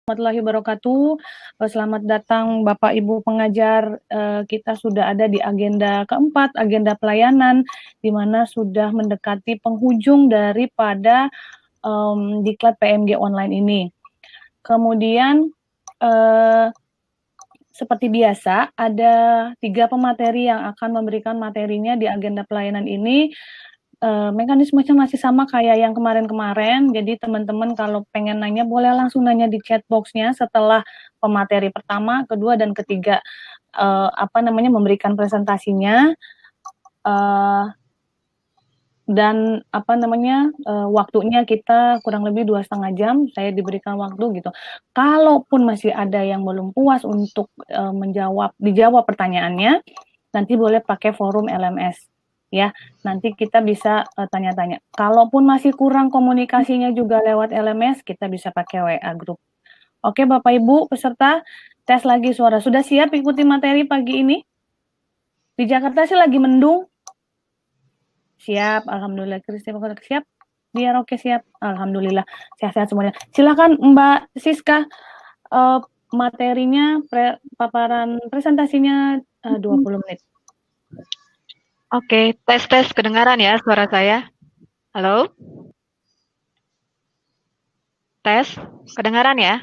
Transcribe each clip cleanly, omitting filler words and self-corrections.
Warahmatullahi wabarakatuh. Selamat datang Bapak Ibu pengajar. Kita sudah ada di agenda keempat, agenda pelayanan, di mana sudah mendekati penghujung daripada diklat PMG online ini. Kemudian seperti biasa, ada 3 pemateri yang akan memberikan materinya di agenda pelayanan ini. Mekanismenya masih sama kayak yang kemarin-kemarin, jadi teman-teman kalau pengen nanya boleh langsung nanya di chat box-nya setelah pemateri pertama, kedua, dan ketiga memberikan presentasinya, dan waktunya kita kurang lebih 2,5 jam, saya diberikan waktu gitu. Kalaupun masih ada yang belum puas untuk dijawab pertanyaannya, nanti boleh pakai forum LMS. Ya, nanti kita bisa tanya-tanya. Kalaupun masih kurang komunikasinya juga lewat LMS, kita bisa pakai WA group. Oke, Bapak Ibu peserta, tes lagi suara. Sudah siap ikuti materi pagi ini? Di Jakarta sih lagi mendung. Siap, alhamdulillah. Kristi, siap? Biar oke, siap. Alhamdulillah, sehat-sehat semuanya. Silakan Mbak Siska, materinya, paparan presentasinya 20 menit. Oke, tes kedengaran ya suara saya? Halo? Tes, kedengaran ya?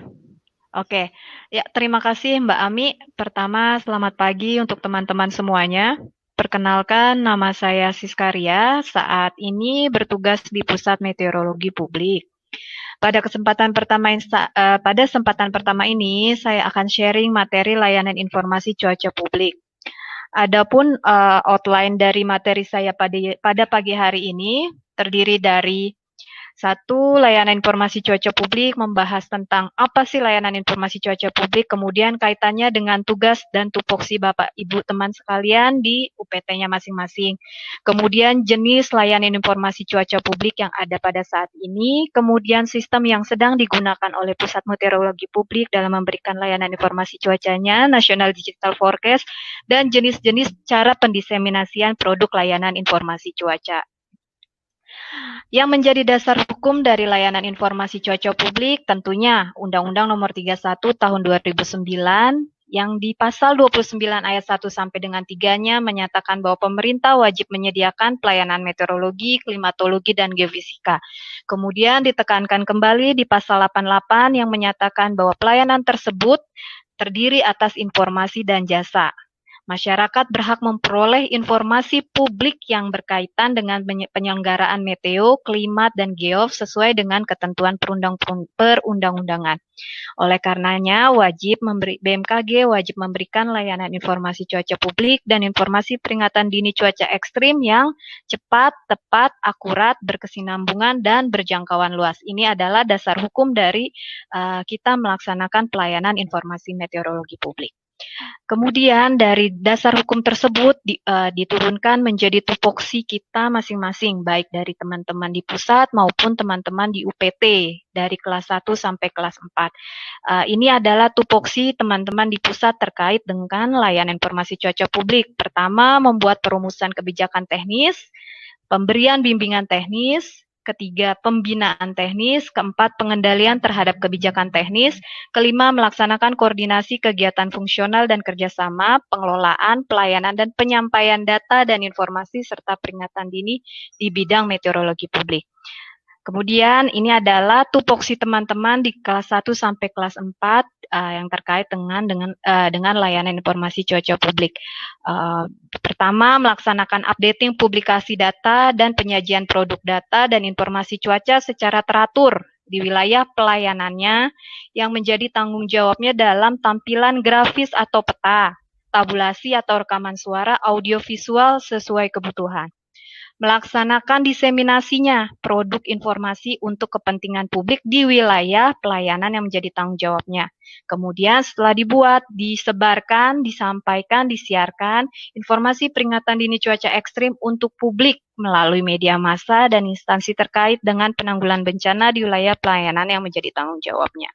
Oke, ya terima kasih Mbak Ami. Pertama, selamat pagi untuk teman-teman semuanya. Perkenalkan, nama saya Siskaria, saat ini bertugas di Pusat Meteorologi Publik. Pada kesempatan pertama ini, saya akan sharing materi layanan informasi cuaca publik. Adapun outline dari materi saya pada pagi hari ini terdiri dari 1. Layanan informasi cuaca publik, membahas tentang apa sih layanan informasi cuaca publik, kemudian kaitannya dengan tugas dan tupoksi Bapak Ibu teman sekalian di UPT-nya masing-masing. Kemudian jenis layanan informasi cuaca publik yang ada pada saat ini, kemudian sistem yang sedang digunakan oleh Pusat Meteorologi Publik dalam memberikan layanan informasi cuacanya, National Digital Forecast, dan jenis-jenis cara pendiseminasian produk layanan informasi cuaca. Yang menjadi dasar hukum dari layanan informasi cuaca publik tentunya Undang-Undang Nomor 31 Tahun 2009 yang di pasal 29 ayat 1 sampai dengan 3-nya menyatakan bahwa pemerintah wajib menyediakan pelayanan meteorologi, klimatologi, dan geofisika. Kemudian ditekankan kembali di pasal 88 yang menyatakan bahwa pelayanan tersebut terdiri atas informasi dan jasa. Masyarakat berhak memperoleh informasi publik yang berkaitan dengan penyelenggaraan meteo, klimat, dan geof sesuai dengan ketentuan perundang-undangan. Oleh karenanya, BMKG wajib memberikan layanan informasi cuaca publik dan informasi peringatan dini cuaca ekstrim yang cepat, tepat, akurat, berkesinambungan, dan berjangkauan luas. Ini adalah dasar hukum dari kita melaksanakan pelayanan informasi meteorologi publik. Kemudian dari dasar hukum tersebut diturunkan menjadi tupoksi kita masing-masing, baik dari teman-teman di pusat maupun teman-teman di UPT, dari kelas 1 sampai kelas 4. Ini adalah tupoksi teman-teman di pusat terkait dengan layanan informasi cuaca publik. Pertama, membuat perumusan kebijakan teknis, pemberian bimbingan teknis, ketiga, pembinaan teknis, keempat, pengendalian terhadap kebijakan teknis, kelima, melaksanakan koordinasi kegiatan fungsional dan kerjasama, pengelolaan, pelayanan, dan penyampaian data dan informasi serta peringatan dini di bidang meteorologi publik. Kemudian ini adalah tupoksi teman-teman di kelas 1 sampai kelas 4 yang terkait dengan layanan informasi cuaca publik. Pertama, melaksanakan updating publikasi data dan penyajian produk data dan informasi cuaca secara teratur di wilayah pelayanannya yang menjadi tanggung jawabnya dalam tampilan grafis atau peta, tabulasi atau rekaman suara, audiovisual sesuai kebutuhan. Melaksanakan diseminasinya produk informasi untuk kepentingan publik di wilayah pelayanan yang menjadi tanggung jawabnya. Kemudian setelah dibuat, disebarkan, disampaikan, disiarkan informasi peringatan dini cuaca ekstrim untuk publik melalui media massa dan instansi terkait dengan penanggulangan bencana di wilayah pelayanan yang menjadi tanggung jawabnya.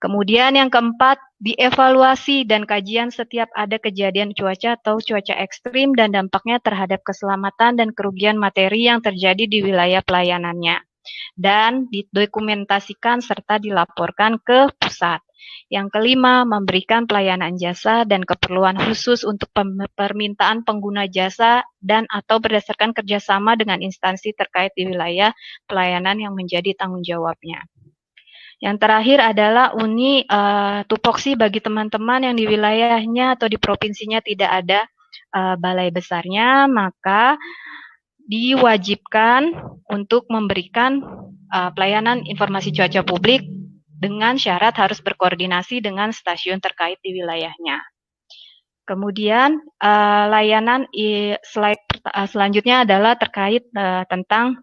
Kemudian yang keempat, dievaluasi dan kajian setiap ada kejadian cuaca atau cuaca ekstrim dan dampaknya terhadap keselamatan dan kerugian materi yang terjadi di wilayah pelayanannya. dan didokumentasikan serta dilaporkan ke pusat. Yang kelima, memberikan pelayanan jasa dan keperluan khusus untuk permintaan pengguna jasa dan atau berdasarkan kerjasama dengan instansi terkait di wilayah pelayanan yang menjadi tanggung jawabnya. Yang terakhir adalah tupoksi bagi teman-teman yang di wilayahnya atau di provinsinya tidak ada balai besarnya, maka diwajibkan untuk memberikan pelayanan informasi cuaca publik dengan syarat harus berkoordinasi dengan stasiun terkait di wilayahnya. Kemudian layanan slide selanjutnya adalah terkait tentang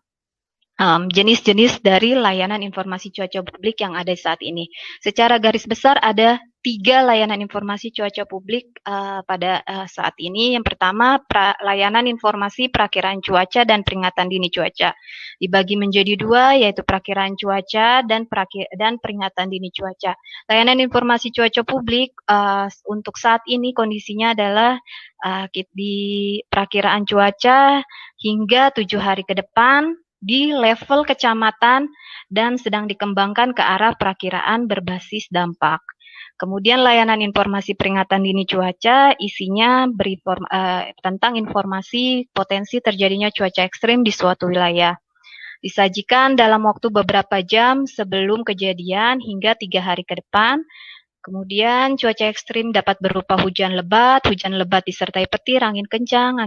jenis-jenis dari layanan informasi cuaca publik yang ada saat ini. Secara garis besar ada 3 layanan informasi cuaca publik pada saat ini. Yang pertama, layanan informasi perakiraan cuaca dan peringatan dini cuaca. Dibagi menjadi 2, yaitu perakiraan cuaca dan peringatan dini cuaca. Layanan informasi cuaca publik untuk saat ini kondisinya adalah di perakiraan cuaca hingga 7 hari ke depan, di level kecamatan dan sedang dikembangkan ke arah perakiraan berbasis dampak. Kemudian layanan informasi peringatan dini cuaca isinya tentang informasi potensi terjadinya cuaca ekstrim di suatu wilayah. Disajikan dalam waktu beberapa jam sebelum kejadian hingga 3 hari ke depan. Kemudian cuaca ekstrim dapat berupa hujan lebat disertai petir, angin kencang,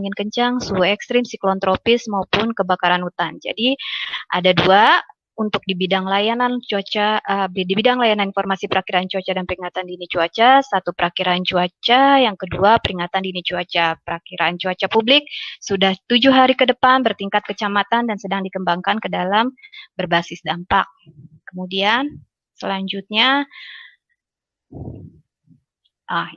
suhu ekstrim, siklon tropis maupun kebakaran hutan. Jadi ada 2 untuk di bidang layanan cuaca, di bidang layanan informasi perakiraan cuaca dan peringatan dini cuaca, 1 perakiraan cuaca, yang kedua peringatan dini cuaca. Perakiraan cuaca publik sudah 7 hari ke depan bertingkat kecamatan dan sedang dikembangkan ke dalam berbasis dampak. Kemudian selanjutnya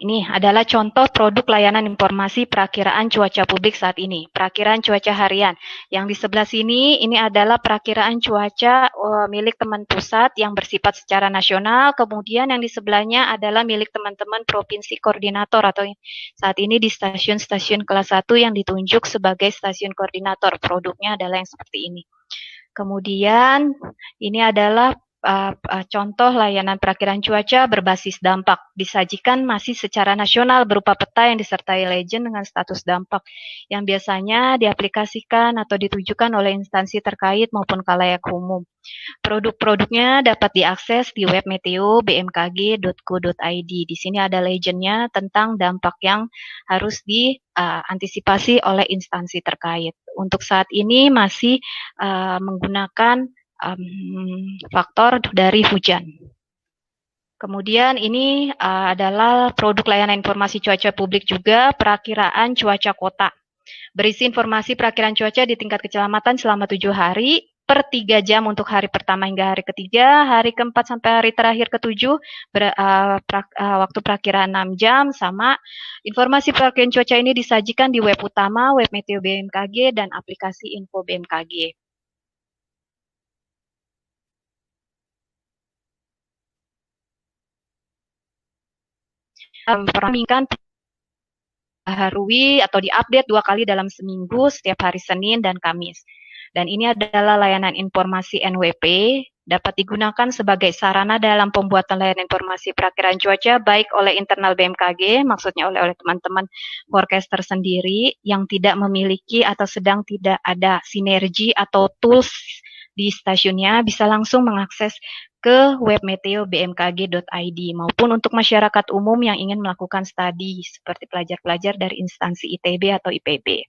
ini adalah contoh produk layanan informasi perakiraan cuaca publik saat ini. Perakiraan cuaca harian. Yang di sebelah sini, ini adalah perakiraan cuaca milik teman pusat yang bersifat secara nasional. Kemudian yang di sebelahnya adalah milik teman-teman provinsi koordinator atau saat ini di stasiun-stasiun kelas 1 yang ditunjuk sebagai stasiun koordinator. Produknya adalah yang seperti ini. Kemudian ini adalah contoh layanan perakiran cuaca berbasis dampak, disajikan masih secara nasional berupa peta yang disertai legend dengan status dampak yang biasanya diaplikasikan atau ditujukan oleh instansi terkait maupun khalayak umum. Produk-produknya dapat diakses di web meteo.bmkg.go.id. Di sini ada legendnya tentang dampak yang harus diantisipasi oleh instansi terkait. Untuk saat ini masih menggunakan faktor dari hujan. Kemudian ini adalah produk layanan informasi cuaca publik juga, perakiraan cuaca kota. Berisi informasi perakiraan cuaca di tingkat kecamatan selama 7 hari, per 3 jam untuk hari pertama hingga hari ketiga, hari keempat sampai hari terakhir ke-7, waktu perakiraan 6 jam, sama informasi perakiraan cuaca ini disajikan di web utama, web Meteo BMKG, dan aplikasi Info BMKG. Perminkan harui atau diupdate 2 kali dalam seminggu setiap hari Senin dan Kamis. Dan ini adalah layanan informasi NWP, dapat digunakan sebagai sarana dalam pembuatan layanan informasi perakiraan cuaca baik oleh internal BMKG, maksudnya oleh teman-teman forecaster sendiri yang tidak memiliki atau sedang tidak ada sinergi atau tools di stasiunnya, bisa langsung mengakses ke web meteo.bmkg.id maupun untuk masyarakat umum yang ingin melakukan studi seperti pelajar-pelajar dari instansi ITB atau IPB.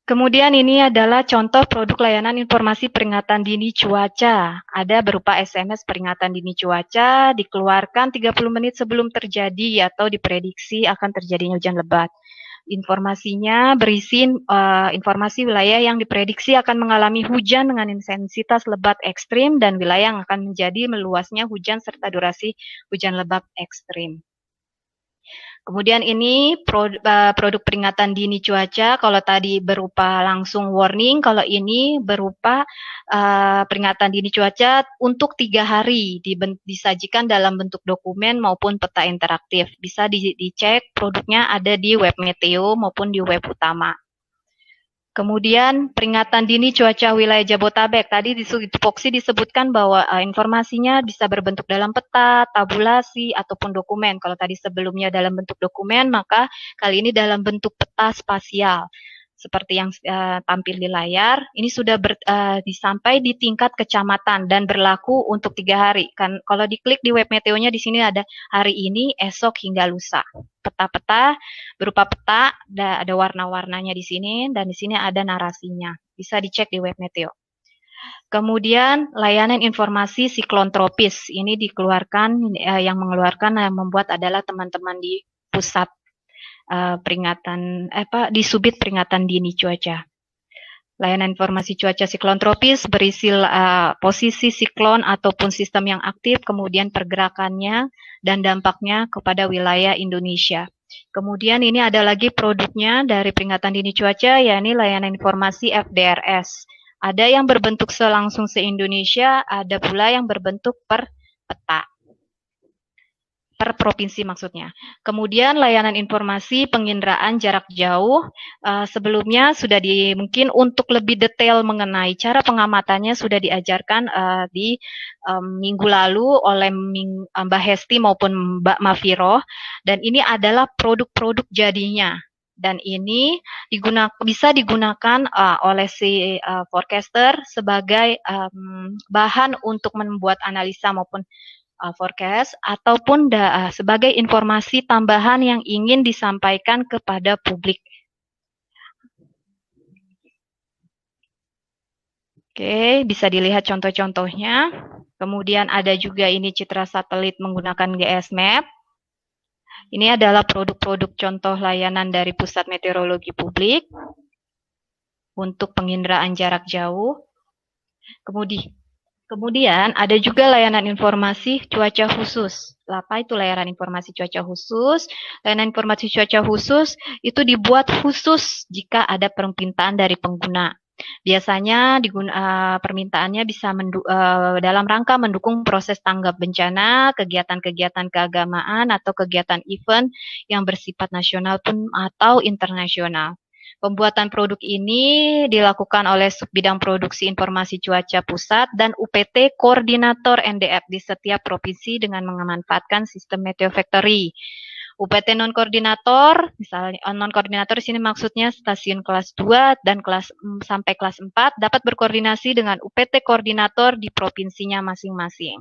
Kemudian ini adalah contoh produk layanan informasi peringatan dini cuaca. Ada berupa SMS peringatan dini cuaca, dikeluarkan 30 menit sebelum terjadi atau diprediksi akan terjadinya hujan lebat. Informasinya berisi informasi wilayah yang diprediksi akan mengalami hujan dengan intensitas lebat ekstrim dan wilayah yang akan menjadi meluasnya hujan serta durasi hujan lebat ekstrim. Kemudian ini produk peringatan dini cuaca, kalau tadi berupa langsung warning, kalau ini berupa peringatan dini cuaca untuk 3 hari, disajikan dalam bentuk dokumen maupun peta interaktif. Bisa dicek produknya ada di web Meteo maupun di web utama. Kemudian peringatan dini cuaca wilayah Jabotabek. Tadi di tupoksi disebutkan bahwa informasinya bisa berbentuk dalam peta, tabulasi, ataupun dokumen. Kalau tadi sebelumnya dalam bentuk dokumen, maka kali ini dalam bentuk peta spasial. Seperti yang tampil di layar, ini sudah disampai di tingkat kecamatan dan berlaku untuk 3 hari. Kan, kalau diklik di web meteonya di sini ada hari ini, esok, hingga lusa. Peta-peta berupa peta, ada warna-warnanya di sini, dan di sini ada narasinya. Bisa dicek di web meteo. Kemudian layanan informasi siklon tropis ini dikeluarkan, yang mengeluarkan yang membuat adalah teman-teman di pusat di subit peringatan dini cuaca. Layanan informasi cuaca siklon tropis berisi posisi siklon ataupun sistem yang aktif, kemudian pergerakannya dan dampaknya kepada wilayah Indonesia. Kemudian ini ada lagi produknya dari peringatan dini cuaca, yakni layanan informasi FDRS. Ada yang berbentuk langsung se-Indonesia, ada pula yang berbentuk per peta. Per provinsi maksudnya. Kemudian layanan informasi penginderaan jarak jauh, sebelumnya sudah mungkin untuk lebih detail mengenai cara pengamatannya sudah diajarkan di minggu lalu oleh Mbak Hesti maupun Mbak Mafiro, dan ini adalah produk-produk jadinya. Dan ini bisa digunakan oleh si forecaster sebagai bahan untuk membuat analisa maupun forecast ataupun sebagai informasi tambahan yang ingin disampaikan kepada publik. Oke, bisa dilihat contoh-contohnya. Kemudian ada juga ini citra satelit menggunakan GS Map. Ini adalah produk-produk contoh layanan dari Pusat Meteorologi Publik untuk penginderaan jarak jauh. Kemudian ada juga layanan informasi cuaca khusus. Apa itu layanan informasi cuaca khusus? Layanan informasi cuaca khusus itu dibuat khusus jika ada permintaan dari pengguna. Biasanya permintaannya bisa dalam rangka mendukung proses tanggap bencana, kegiatan-kegiatan keagamaan, atau kegiatan event yang bersifat nasional pun atau internasional. Pembuatan produk ini dilakukan oleh Subbidang Produksi Informasi Cuaca Pusat dan UPT Koordinator NDF di setiap provinsi dengan memanfaatkan sistem Meteo Factory. UPT non-koordinator, misalnya non-koordinator di sini maksudnya stasiun kelas 2 dan sampai kelas 4 dapat berkoordinasi dengan UPT koordinator di provinsinya masing-masing.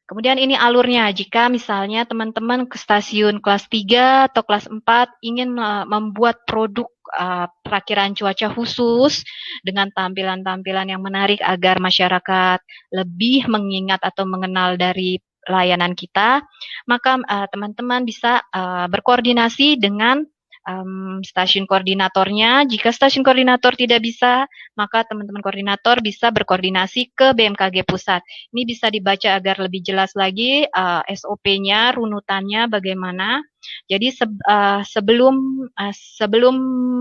Kemudian ini alurnya, jika misalnya teman-teman ke stasiun kelas 3 atau kelas 4 ingin membuat produk perakiraan cuaca khusus dengan tampilan-tampilan yang menarik agar masyarakat lebih mengingat atau mengenal dari layanan kita, maka teman-teman bisa berkoordinasi dengan stasiun koordinatornya. Jika stasiun koordinator tidak bisa, maka teman-teman koordinator bisa berkoordinasi ke BMKG Pusat. Ini bisa dibaca agar lebih jelas lagi SOP-nya, runutannya bagaimana. Jadi sebelum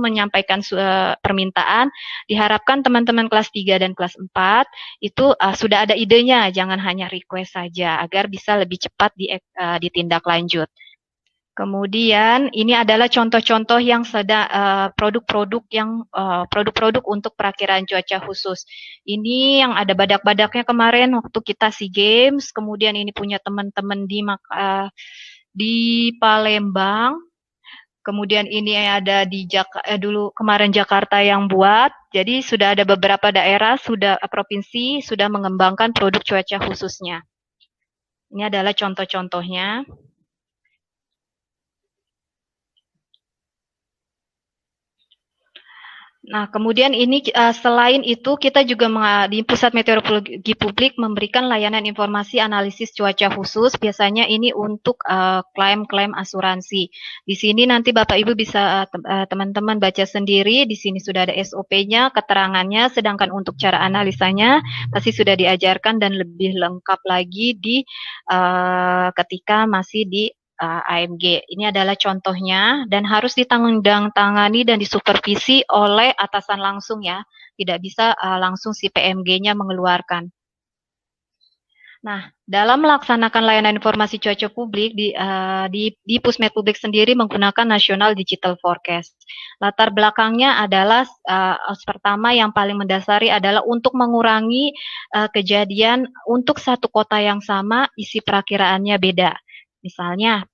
menyampaikan permintaan, diharapkan teman-teman kelas 3 dan kelas 4 itu sudah ada idenya, jangan hanya request saja, agar bisa lebih cepat ditindaklanjut. Kemudian ini adalah contoh-contoh yang produk-produk untuk perakiraan cuaca khusus. Ini yang ada badak-badaknya kemarin waktu kita SEA Games. Kemudian ini punya teman-teman di Palembang. Kemudian ini ada di dulu kemarin Jakarta yang buat. Jadi sudah ada beberapa daerah, provinsi sudah mengembangkan produk cuaca khususnya. Ini adalah contoh-contohnya. Nah, kemudian ini selain itu kita juga di Pusat Meteorologi Publik memberikan layanan informasi analisis cuaca khusus. Biasanya ini untuk klaim-klaim asuransi. Di sini nanti Bapak Ibu bisa teman-teman baca sendiri. Di sini sudah ada SOP-nya, keterangannya. Sedangkan untuk cara analisanya pasti sudah diajarkan dan lebih lengkap lagi di ketika masih di AMG. Ini adalah contohnya dan harus ditangani dan disupervisi oleh atasan langsung ya. Tidak bisa langsung si PMG-nya mengeluarkan. Nah, dalam melaksanakan layanan informasi cuaca publik di Pusmet Publik sendiri menggunakan National Digital Forecast. Latar belakangnya adalah pertama yang paling mendasari adalah untuk mengurangi kejadian untuk satu kota yang sama isi perakiraannya beda. Misalnya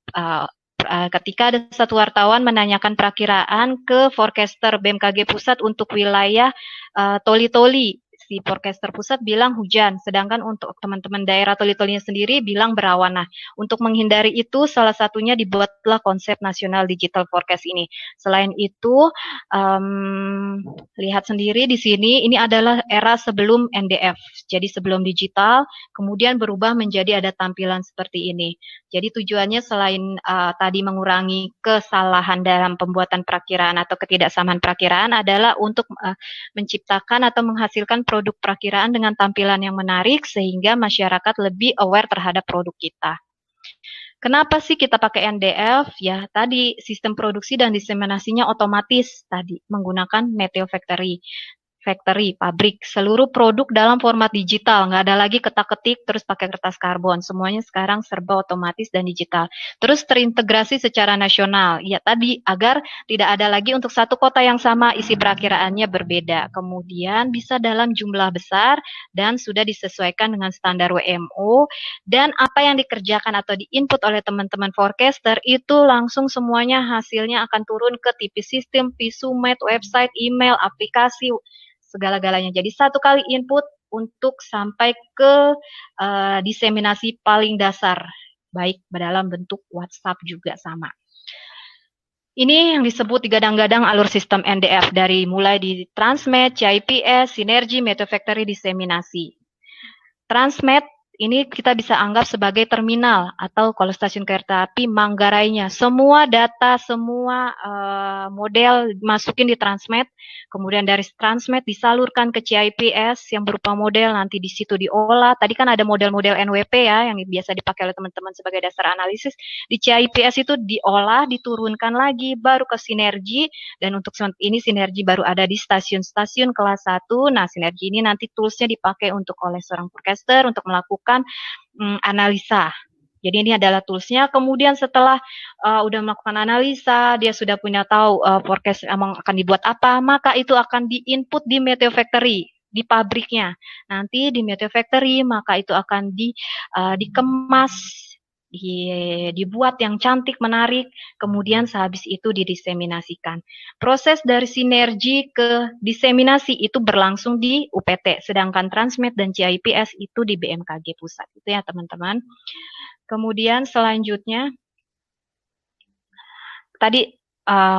ketika ada satu wartawan menanyakan perakiraan ke forecaster BMKG Pusat untuk wilayah Toli-Toli, si forecaster pusat bilang hujan, sedangkan untuk teman-teman daerah Toli-Tolinya sendiri bilang berawan. Nah, untuk menghindari itu, salah satunya dibuatlah konsep National Digital Forecast ini. Selain itu, lihat sendiri di sini, ini adalah era sebelum NDF, jadi sebelum digital, kemudian berubah menjadi ada tampilan seperti ini. Jadi tujuannya selain tadi mengurangi kesalahan dalam pembuatan perakiraan atau ketidaksamaan perakiraan adalah untuk menciptakan atau menghasilkan produk perakiraan dengan tampilan yang menarik sehingga masyarakat lebih aware terhadap produk kita. Kenapa sih kita pakai NDF? Ya, tadi sistem produksi dan diseminasinya otomatis tadi menggunakan Meteo Factory. Pabrik, seluruh produk dalam format digital, nggak ada lagi ketak-ketik terus pakai kertas karbon, semuanya sekarang serba otomatis dan digital. Terus terintegrasi secara nasional, ya tadi agar tidak ada lagi untuk satu kota yang sama isi perakiraannya berbeda. Kemudian bisa dalam jumlah besar dan sudah disesuaikan dengan standar WMO dan apa yang dikerjakan atau diinput oleh teman-teman forecaster itu langsung semuanya hasilnya akan turun ke TV sistem, Visumet, website, email, aplikasi, segala-galanya. Jadi satu kali input untuk sampai ke diseminasi paling dasar, baik dalam bentuk WhatsApp juga sama. Ini yang disebut digadang-gadang alur sistem NDF dari mulai di Transmet, CIPS, Sinergi, Meteo Factory, diseminasi. Transmet ini kita bisa anggap sebagai terminal atau kalau stasiun kereta api Manggarainya. Semua data, semua model masukin di Transmet, kemudian dari Transmet disalurkan ke CIPS yang berupa model, nanti di situ diolah. Tadi kan ada model-model NWP ya yang biasa dipakai oleh teman-teman sebagai dasar analisis. Di CIPS itu diolah, diturunkan lagi, baru ke Sinergi, dan untuk ini Sinergi baru ada di stasiun-stasiun kelas 1. Nah, Sinergi ini nanti toolsnya dipakai untuk oleh seorang forecaster untuk melakukan analisa. Jadi ini adalah toolsnya. Kemudian setelah udah melakukan analisa, dia sudah punya tahu forecast emang akan dibuat apa, maka itu akan di-input di Meteo Factory di pabriknya. Nanti di Meteo Factory maka itu akan dikemas, dibuat yang cantik, menarik, kemudian sehabis itu didiseminasikan. Proses dari sinergi ke diseminasi itu berlangsung di UPT, sedangkan Transmet dan CIPS itu di BMKG Pusat. Itu ya teman-teman. Kemudian selanjutnya, tadi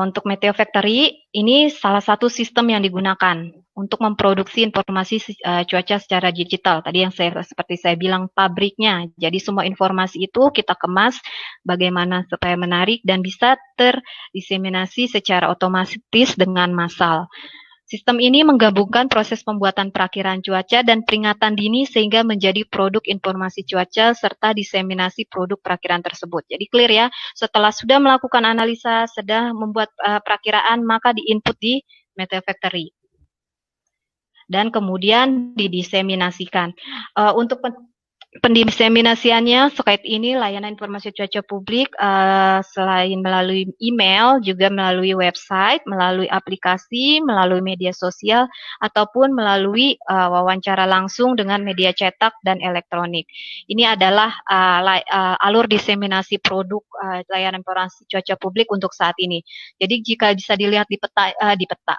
untuk Meteo Factory, ini salah satu sistem yang digunakan untuk memproduksi informasi cuaca secara digital. Tadi yang seperti saya bilang pabriknya. Jadi semua informasi itu kita kemas bagaimana supaya menarik dan bisa terdiseminasi secara otomatis dengan massal. Sistem ini menggabungkan proses pembuatan perakiraan cuaca dan peringatan dini sehingga menjadi produk informasi cuaca serta diseminasi produk perakiraan tersebut. Jadi clear ya, setelah sudah melakukan analisa, sudah membuat perakiraan, maka diinput di Meteo Factory. Dan kemudian didiseminasikan. Untuk pendiseminasiannya terkait ini layanan informasi cuaca publik selain melalui email juga melalui website, melalui aplikasi, melalui media sosial ataupun melalui wawancara langsung dengan media cetak dan elektronik. Ini adalah alur diseminasi produk layanan informasi cuaca publik untuk saat ini. Jadi jika bisa dilihat di peta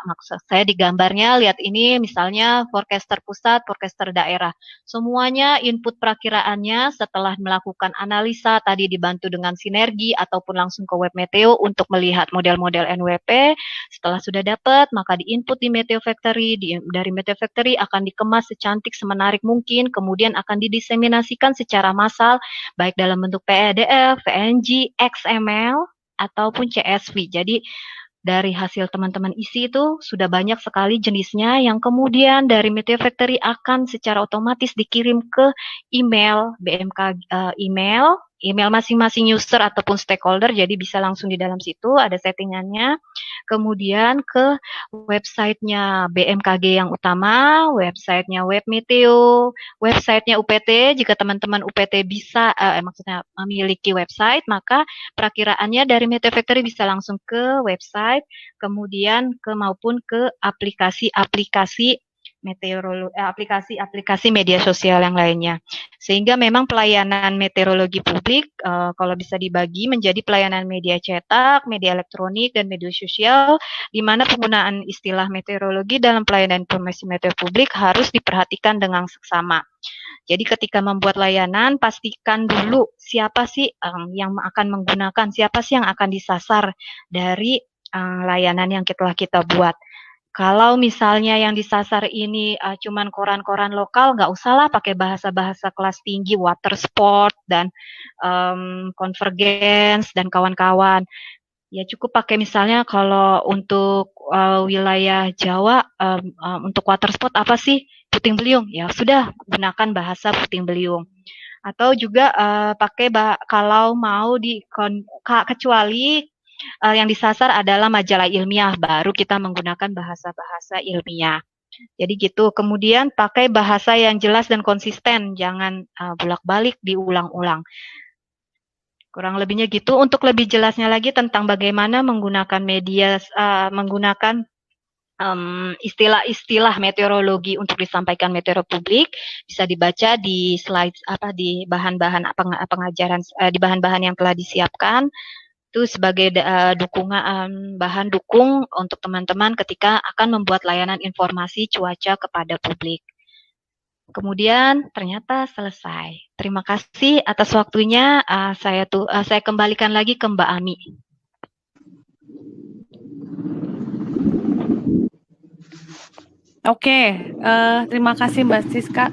maksud saya di gambarnya, lihat ini misalnya forecaster pusat, forecaster daerah. Semuanya input perakiraannya setelah melakukan analisa tadi dibantu dengan sinergi ataupun langsung ke web Meteo untuk melihat model-model NWP. Setelah sudah dapat, maka diinput di Meteo Factory. Dari Meteo Factory akan dikemas secantik, semenarik mungkin, kemudian akan didiseminasikan secara massal, baik dalam bentuk PDF, PNG, XML, ataupun CSV. Jadi dari hasil teman-teman isi itu sudah banyak sekali jenisnya yang kemudian dari Meteo Factory akan secara otomatis dikirim ke email BMK email email masing-masing user ataupun stakeholder, jadi bisa langsung di dalam situ ada settingannya. Kemudian ke websitenya BMKG yang utama, websitenya Webmeteo, websitenya UPT. Jika teman-teman UPT bisa, maksudnya memiliki website, maka perakiraannya dari Meteo Factory bisa langsung ke website, kemudian maupun ke aplikasi-aplikasi aplikasi-aplikasi media sosial yang lainnya. Sehingga memang pelayanan meteorologi publik kalau bisa dibagi menjadi pelayanan media cetak, media elektronik, dan media sosial, di mana penggunaan istilah meteorologi dalam pelayanan informasi meteor publik harus diperhatikan dengan seksama. Jadi ketika membuat layanan, pastikan dulu siapa sih yang akan menggunakan, siapa sih yang akan disasar dari layanan yang telah kita buat. Kalau misalnya yang disasar ini cuman koran-koran lokal, nggak usahlah pakai bahasa-bahasa kelas tinggi, water sport, dan convergence, dan kawan-kawan. Ya cukup pakai misalnya kalau untuk wilayah Jawa, untuk water sport apa sih? Puting beliung. Ya sudah, gunakan bahasa puting beliung. Atau juga pakai kalau mau kecuali yang disasar adalah majalah ilmiah, baru kita menggunakan bahasa-bahasa ilmiah. Jadi gitu. Kemudian pakai bahasa yang jelas dan konsisten, jangan bolak-balik diulang-ulang. Kurang lebihnya gitu. Untuk lebih jelasnya lagi tentang bagaimana menggunakan media, menggunakan istilah-istilah meteorologi untuk disampaikan meteor publik, bisa dibaca di slide di bahan-bahan pengajaran, di bahan-bahan yang telah disiapkan. Itu sebagai dukungan, bahan dukung untuk teman-teman ketika akan membuat layanan informasi cuaca kepada publik. Kemudian ternyata selesai. Terima kasih atas waktunya. Saya kembalikan lagi ke Mbak Ami. Oke, terima kasih Mbak Siska.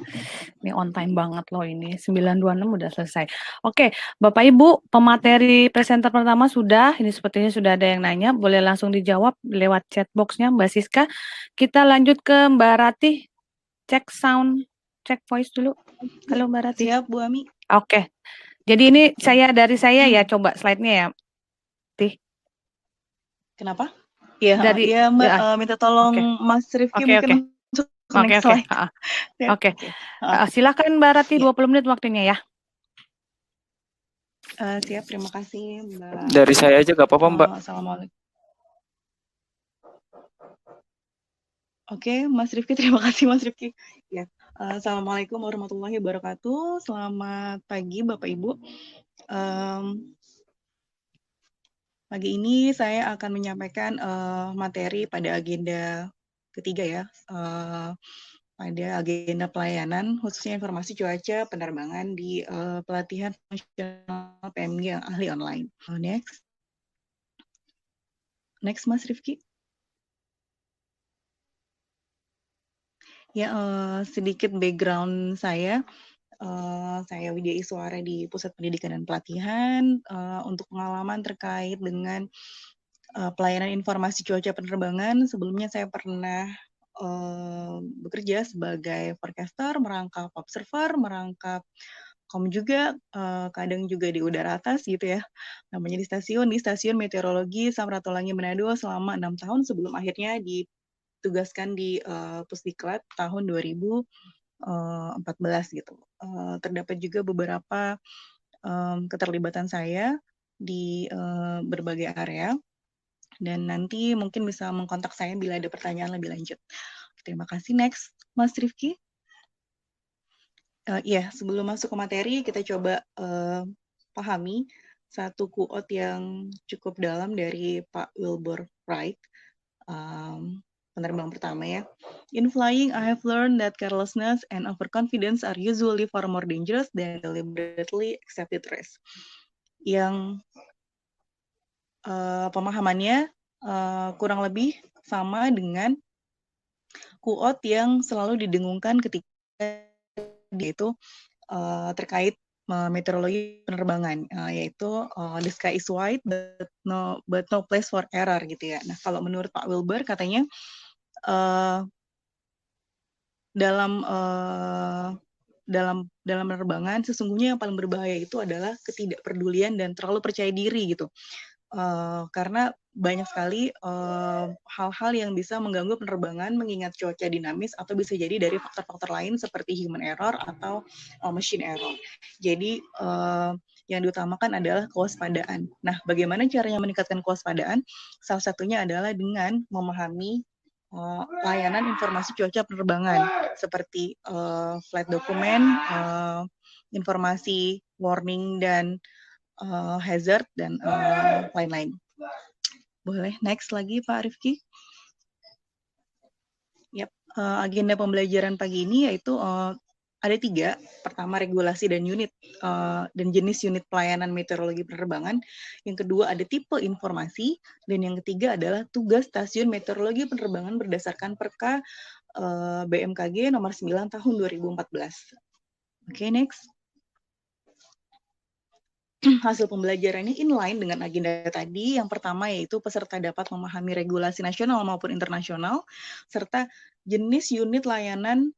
Ini on time banget loh ini, 9.26 udah selesai. Oke, Bapak Ibu, pemateri presenter pertama sudah, ini sepertinya sudah ada yang nanya, boleh langsung dijawab lewat chat box-nya Mbak Siska. Kita lanjut ke Mbak Ratih, cek sound, cek voice dulu. Halo Mbak Ratih. Siap Bu Ami. Oke, jadi ini dari saya ya, coba slide-nya ya. Tih. Kenapa? Iya, Mbak, minta tolong Mas Rifki mungkin untuk next slide. Oke. Silakan Mbak Ratih, 20 menit waktunya ya. Siap, terima kasih Mbak. Dari saya aja gak apa-apa Mbak. Assalamualaikum. Oke, Mas Rifki, terima kasih Mas Rifki. Ya, Assalamualaikum warahmatullahi wabarakatuh. Selamat pagi Bapak Ibu. Pagi ini saya akan menyampaikan materi pada agenda ketiga ya, pada agenda pelayanan khususnya informasi cuaca penerbangan di pelatihan nasional PMG yang ahli online. Next Mas Rifki. Ya, sedikit background saya. Saya Widya Iswara di Pusat Pendidikan dan Pelatihan. Untuk pengalaman terkait dengan pelayanan informasi cuaca penerbangan, sebelumnya saya pernah bekerja sebagai forecaster, merangkap observer, merangkap juga, kadang juga di udara atas gitu ya, namanya di stasiun meteorologi Samratulangi Manado selama 6 tahun sebelum akhirnya ditugaskan di Pusdiklat tahun 2014 gitu. Terdapat juga beberapa keterlibatan saya di berbagai area, dan nanti mungkin bisa mengkontak saya bila ada pertanyaan lebih lanjut. Terima kasih. Next, Mas Rifki. Ya, sebelum masuk ke materi, kita coba pahami satu quote yang cukup dalam dari Pak Wilbur Wright, penerbang pertama ya. In flying, I have learned that carelessness and overconfidence are usually far more dangerous than deliberately accepted risk. Yang pemahamannya kurang lebih sama dengan quote yang selalu didengungkan ketika dia itu terkait meteorologi penerbangan, yaitu the sky is white but no place for error gitu ya. Nah, kalau menurut Pak Wilbur katanya dalam dalam penerbangan, sesungguhnya yang paling berbahaya itu adalah ketidakpedulian dan terlalu percaya diri gitu. Karena banyak sekali hal-hal yang bisa mengganggu penerbangan mengingat cuaca dinamis atau bisa jadi dari faktor-faktor lain seperti human error atau machine error. Jadi yang diutamakan adalah kewaspadaan. Nah, bagaimana caranya meningkatkan kewaspadaan? Salah satunya adalah dengan memahami layanan informasi cuaca penerbangan seperti flight document, informasi warning dan hazard dan lain-lain. Boleh next lagi Pak Rifki? Yap, agenda pembelajaran pagi ini yaitu ada 3. Pertama regulasi dan dan jenis unit pelayanan meteorologi penerbangan. Yang kedua ada tipe informasi dan yang ketiga adalah tugas stasiun meteorologi penerbangan berdasarkan Perka BMKG nomor 9 tahun 2014. Oke, next. Hasil pembelajarannya inline dengan agenda tadi. Yang pertama yaitu peserta dapat memahami regulasi nasional maupun internasional, serta jenis unit layanan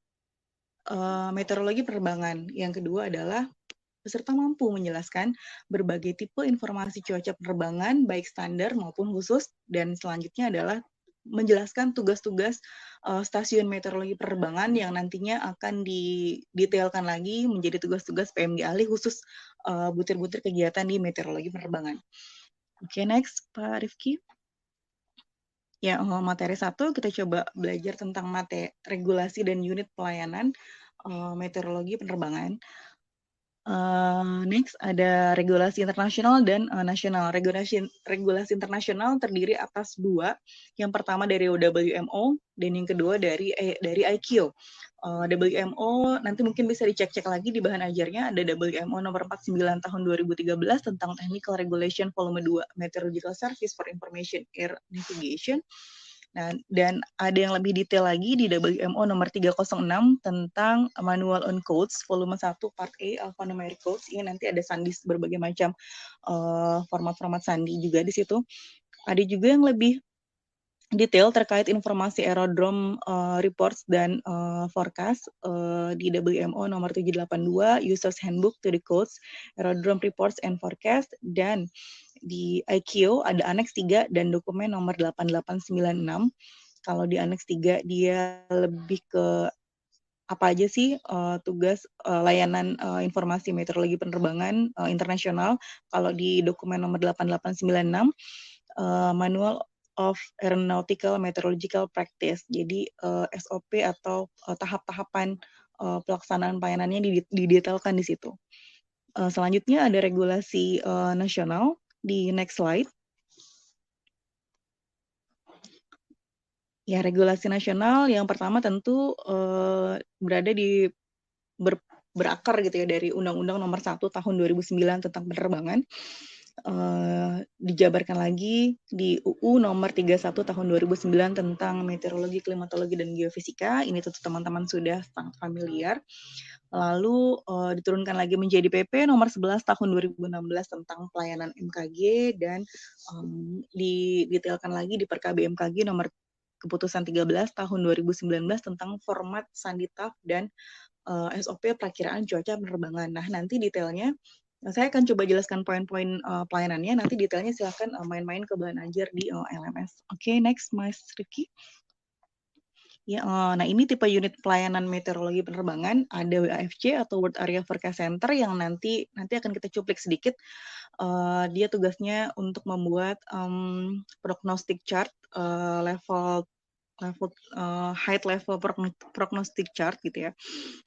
meteorologi penerbangan. Yang kedua adalah peserta mampu menjelaskan berbagai tipe informasi cuaca penerbangan, baik standar maupun khusus. Dan selanjutnya adalah menjelaskan tugas-tugas stasiun meteorologi penerbangan yang nantinya akan didetailkan lagi menjadi tugas-tugas PMG ahli khusus butir-butir kegiatan di meteorologi penerbangan. Oke, next Pak Rifki. Ya, materi 1 kita coba belajar tentang regulasi dan unit pelayanan meteorologi penerbangan. Next ada regulasi internasional dan nasional. Regulasi internasional terdiri atas 2. Yang pertama dari WMO dan yang kedua dari ICAO. WMO nanti mungkin bisa dicek-cek lagi di bahan ajarnya, ada WMO nomor 49 tahun 2013 tentang Technical Regulation Volume 2 Meteorological Service for Information Air Navigation. Nah, dan ada yang lebih detail lagi di WMO nomor 306 tentang Manual on Codes volume 1 part A Alphanumeric Codes. Ini nanti ada sandi berbagai macam format-format sandi juga di situ. Ada juga yang lebih detail terkait informasi aerodrome reports dan forecast di WMO nomor 782 Users Handbook to the Codes, Aerodrome Reports and Forecast, dan di ICAO ada Annex 3 dan dokumen nomor 8896. Kalau di Annex 3 dia lebih ke apa aja sih tugas layanan informasi meteorologi penerbangan internasional. Kalau di dokumen nomor 8896 Manual of Aeronautical Meteorological Practice. Jadi SOP atau tahap-tahapan pelaksanaan pelayanannya didetailkan di situ. Selanjutnya ada regulasi nasional di next slide. Ya, regulasi nasional yang pertama tentu berada di berakar gitu ya dari Undang-Undang Nomor 1 Tahun 2009 tentang penerbangan. Dijabarkan lagi di UU Nomor 31 Tahun 2009 tentang Meteorologi, Klimatologi, dan Geofisika. Ini tentu teman-teman sudah sangat familiar. Lalu diturunkan lagi menjadi PP Nomor 11 Tahun 2016 tentang pelayanan MKG dan didetailkan lagi di Perka BMKG Nomor Keputusan 13 Tahun 2019 tentang format Sanditaf dan SOP perakiraan cuaca penerbangan. Nah, nanti detailnya saya akan coba jelaskan poin-poin pelayanannya. Nanti detailnya silakan main-main ke bahan ajar di LMS. Oke, next, Mas Rifki. Ya, nah ini tipe unit pelayanan meteorologi penerbangan. Ada WAFC atau World Area Forecast Center yang nanti akan kita cuplik sedikit. Dia tugasnya untuk membuat prognostic chart level height level prognostic chart gitu ya.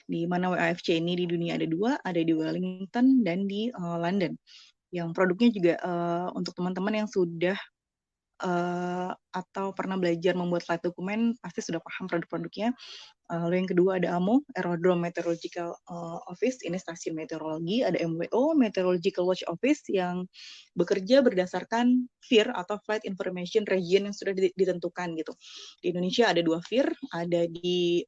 Di mana WAFC ini di dunia ada 2, ada di Wellington dan di London. Yang produknya juga untuk teman-teman yang sudah atau pernah belajar membuat flight dokumen pasti sudah paham produk-produknya. Lalu yang kedua ada AMO, Aerodrome Meteorological Office, ini stasiun meteorologi. Ada MWO, Meteorological Watch Office, yang bekerja berdasarkan FIR atau Flight Information Region yang sudah ditentukan gitu. Di Indonesia ada 2 FIR, ada di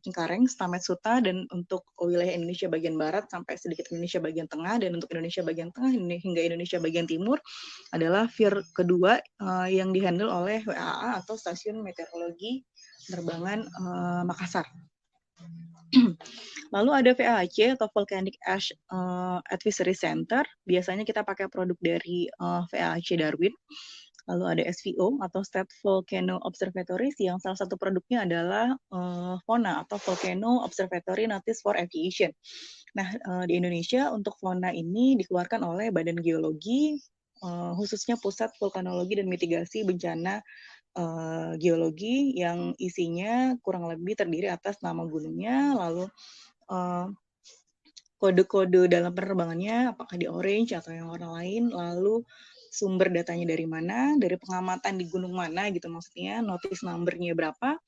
Cengkareng, Stamet Suta, dan untuk wilayah Indonesia bagian barat sampai sedikit Indonesia bagian tengah, dan untuk Indonesia bagian tengah hingga Indonesia bagian timur adalah FIR kedua yang dihandle oleh WAA atau Stasiun Meteorologi Penerbangan Makassar. Lalu ada VAAC atau Volcanic Ash Advisory Center. Biasanya kita pakai produk dari VAAC Darwin. Lalu ada SVO atau State Volcano Observatories yang salah satu produknya adalah FONA atau Volcano Observatory Notice for Aviation. Nah, di Indonesia untuk FONA ini dikeluarkan oleh Badan Geologi, khususnya Pusat Vulkanologi dan Mitigasi Bencana Geologi, yang isinya kurang lebih terdiri atas nama gunungnya, lalu kode-kode dalam penerbangannya, apakah di orange atau yang warna lain, lalu sumber datanya dari mana, dari pengamatan di gunung mana gitu maksudnya, notice number-nya berapa,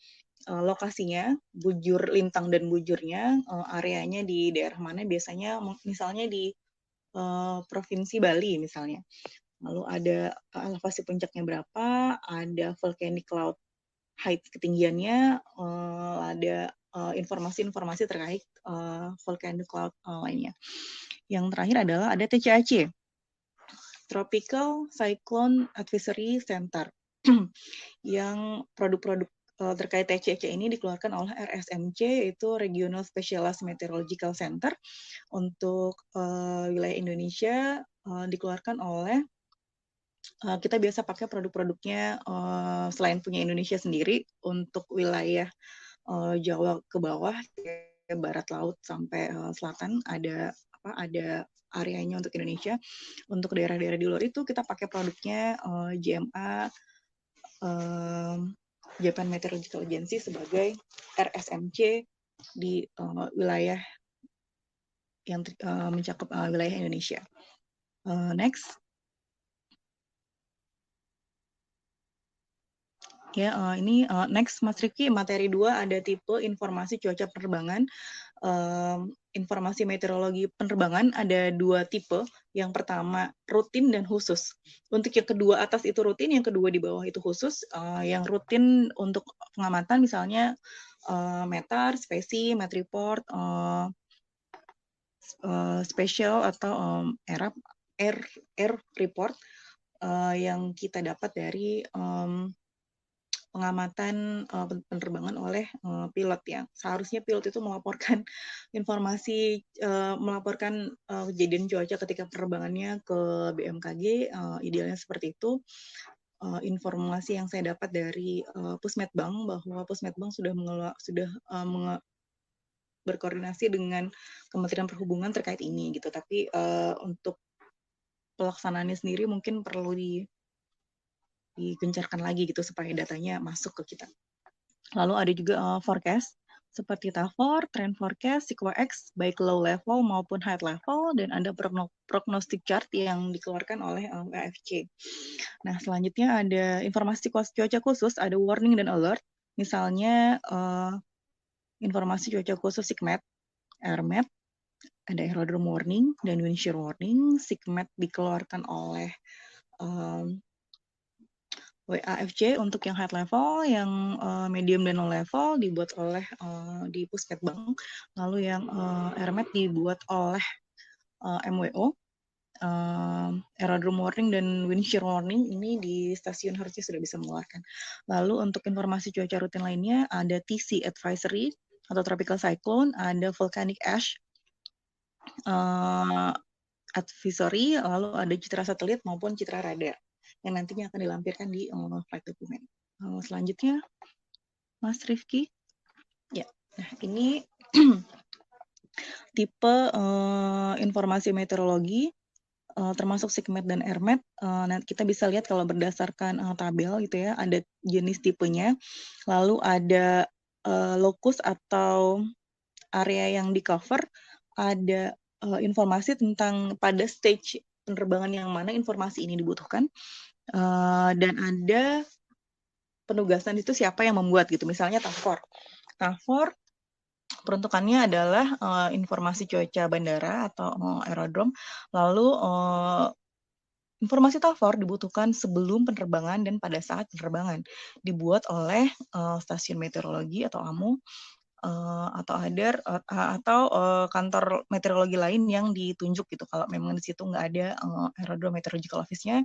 lokasinya, bujur lintang dan bujurnya, areanya di daerah mana, biasanya misalnya di Provinsi Bali misalnya. Lalu ada elevasi puncaknya berapa, ada volcanic cloud height ketinggiannya, ada informasi-informasi terkait volcanic cloud lainnya. Yang terakhir adalah ada TCAC, Tropical Cyclone Advisory Center, yang produk-produk terkait TCAC ini dikeluarkan oleh RSMC, yaitu Regional Specialized Meteorological Center. Untuk wilayah Indonesia dikeluarkan oleh kita biasa pakai produk-produknya selain punya Indonesia sendiri. Untuk wilayah Jawa ke bawah, barat laut sampai selatan ada areanya untuk Indonesia. Untuk daerah-daerah di luar itu kita pakai produknya JMA, Japan Meteorological Agency, sebagai RSMC di wilayah yang mencakup wilayah Indonesia. Next. Ya, ini next Mas Rifki, materi 2 ada tipe informasi cuaca penerbangan. Informasi meteorologi penerbangan ada 2 tipe. Yang pertama rutin dan khusus. Untuk yang kedua atas itu rutin, yang kedua di bawah itu khusus. Yang rutin untuk pengamatan misalnya METAR, SPECI, METREPORT, Special atau air report yang kita dapat dari pengamatan penerbangan oleh pilot, ya. Seharusnya pilot itu melaporkan informasi, melaporkan kejadian cuaca ketika penerbangannya ke BMKG, idealnya seperti itu. Informasi yang saya dapat dari Pusmetbang, bahwa Pusmetbang sudah berkoordinasi dengan Kementerian Perhubungan terkait ini gitu. Tapi untuk pelaksanaannya sendiri mungkin perlu digencarkan lagi gitu supaya datanya masuk ke kita. Lalu ada juga forecast seperti TAFOR, trend forecast, SIQUA-X, baik low level maupun high level, dan ada prognostic chart yang dikeluarkan oleh AFC. Nah, selanjutnya ada informasi cuaca khusus, ada warning dan alert. Misalnya informasi cuaca khusus SIGMET, AirMet, ada aerodrome warning dan wind shear warning. SIGMET dikeluarkan oleh WAFC untuk yang high level, yang medium dan low level dibuat oleh di Pusmetbang. Lalu yang AirMet dibuat oleh MWO. Aerodrome warning dan wind shear warning ini di stasiun harusnya sudah bisa mengeluarkan. Lalu untuk informasi cuaca rutin lainnya ada TC Advisory atau Tropical Cyclone, ada Volcanic Ash Advisory, lalu ada citra satelit maupun citra radar yang nantinya akan dilampirkan di flight document. Selanjutnya, Mas Rifki. Ya, nah ini tipe informasi meteorologi, termasuk SIGMET dan AirMet. Nah, kita bisa lihat kalau berdasarkan tabel gitu ya, ada jenis tipenya, lalu ada lokus atau area yang di cover, ada informasi tentang pada stage penerbangan yang mana informasi ini dibutuhkan, dan ada penugasan itu siapa yang membuat gitu. Misalnya TAFOR. TAFOR peruntukannya adalah informasi cuaca bandara atau aerodrome. Lalu informasi TAFOR dibutuhkan sebelum penerbangan dan pada saat penerbangan. Dibuat oleh stasiun meteorologi atau AMO, atau ADAR, atau kantor meteorologi lain yang ditunjuk gitu. Kalau memang di situ nggak ada aerodrome meteorological office-nya,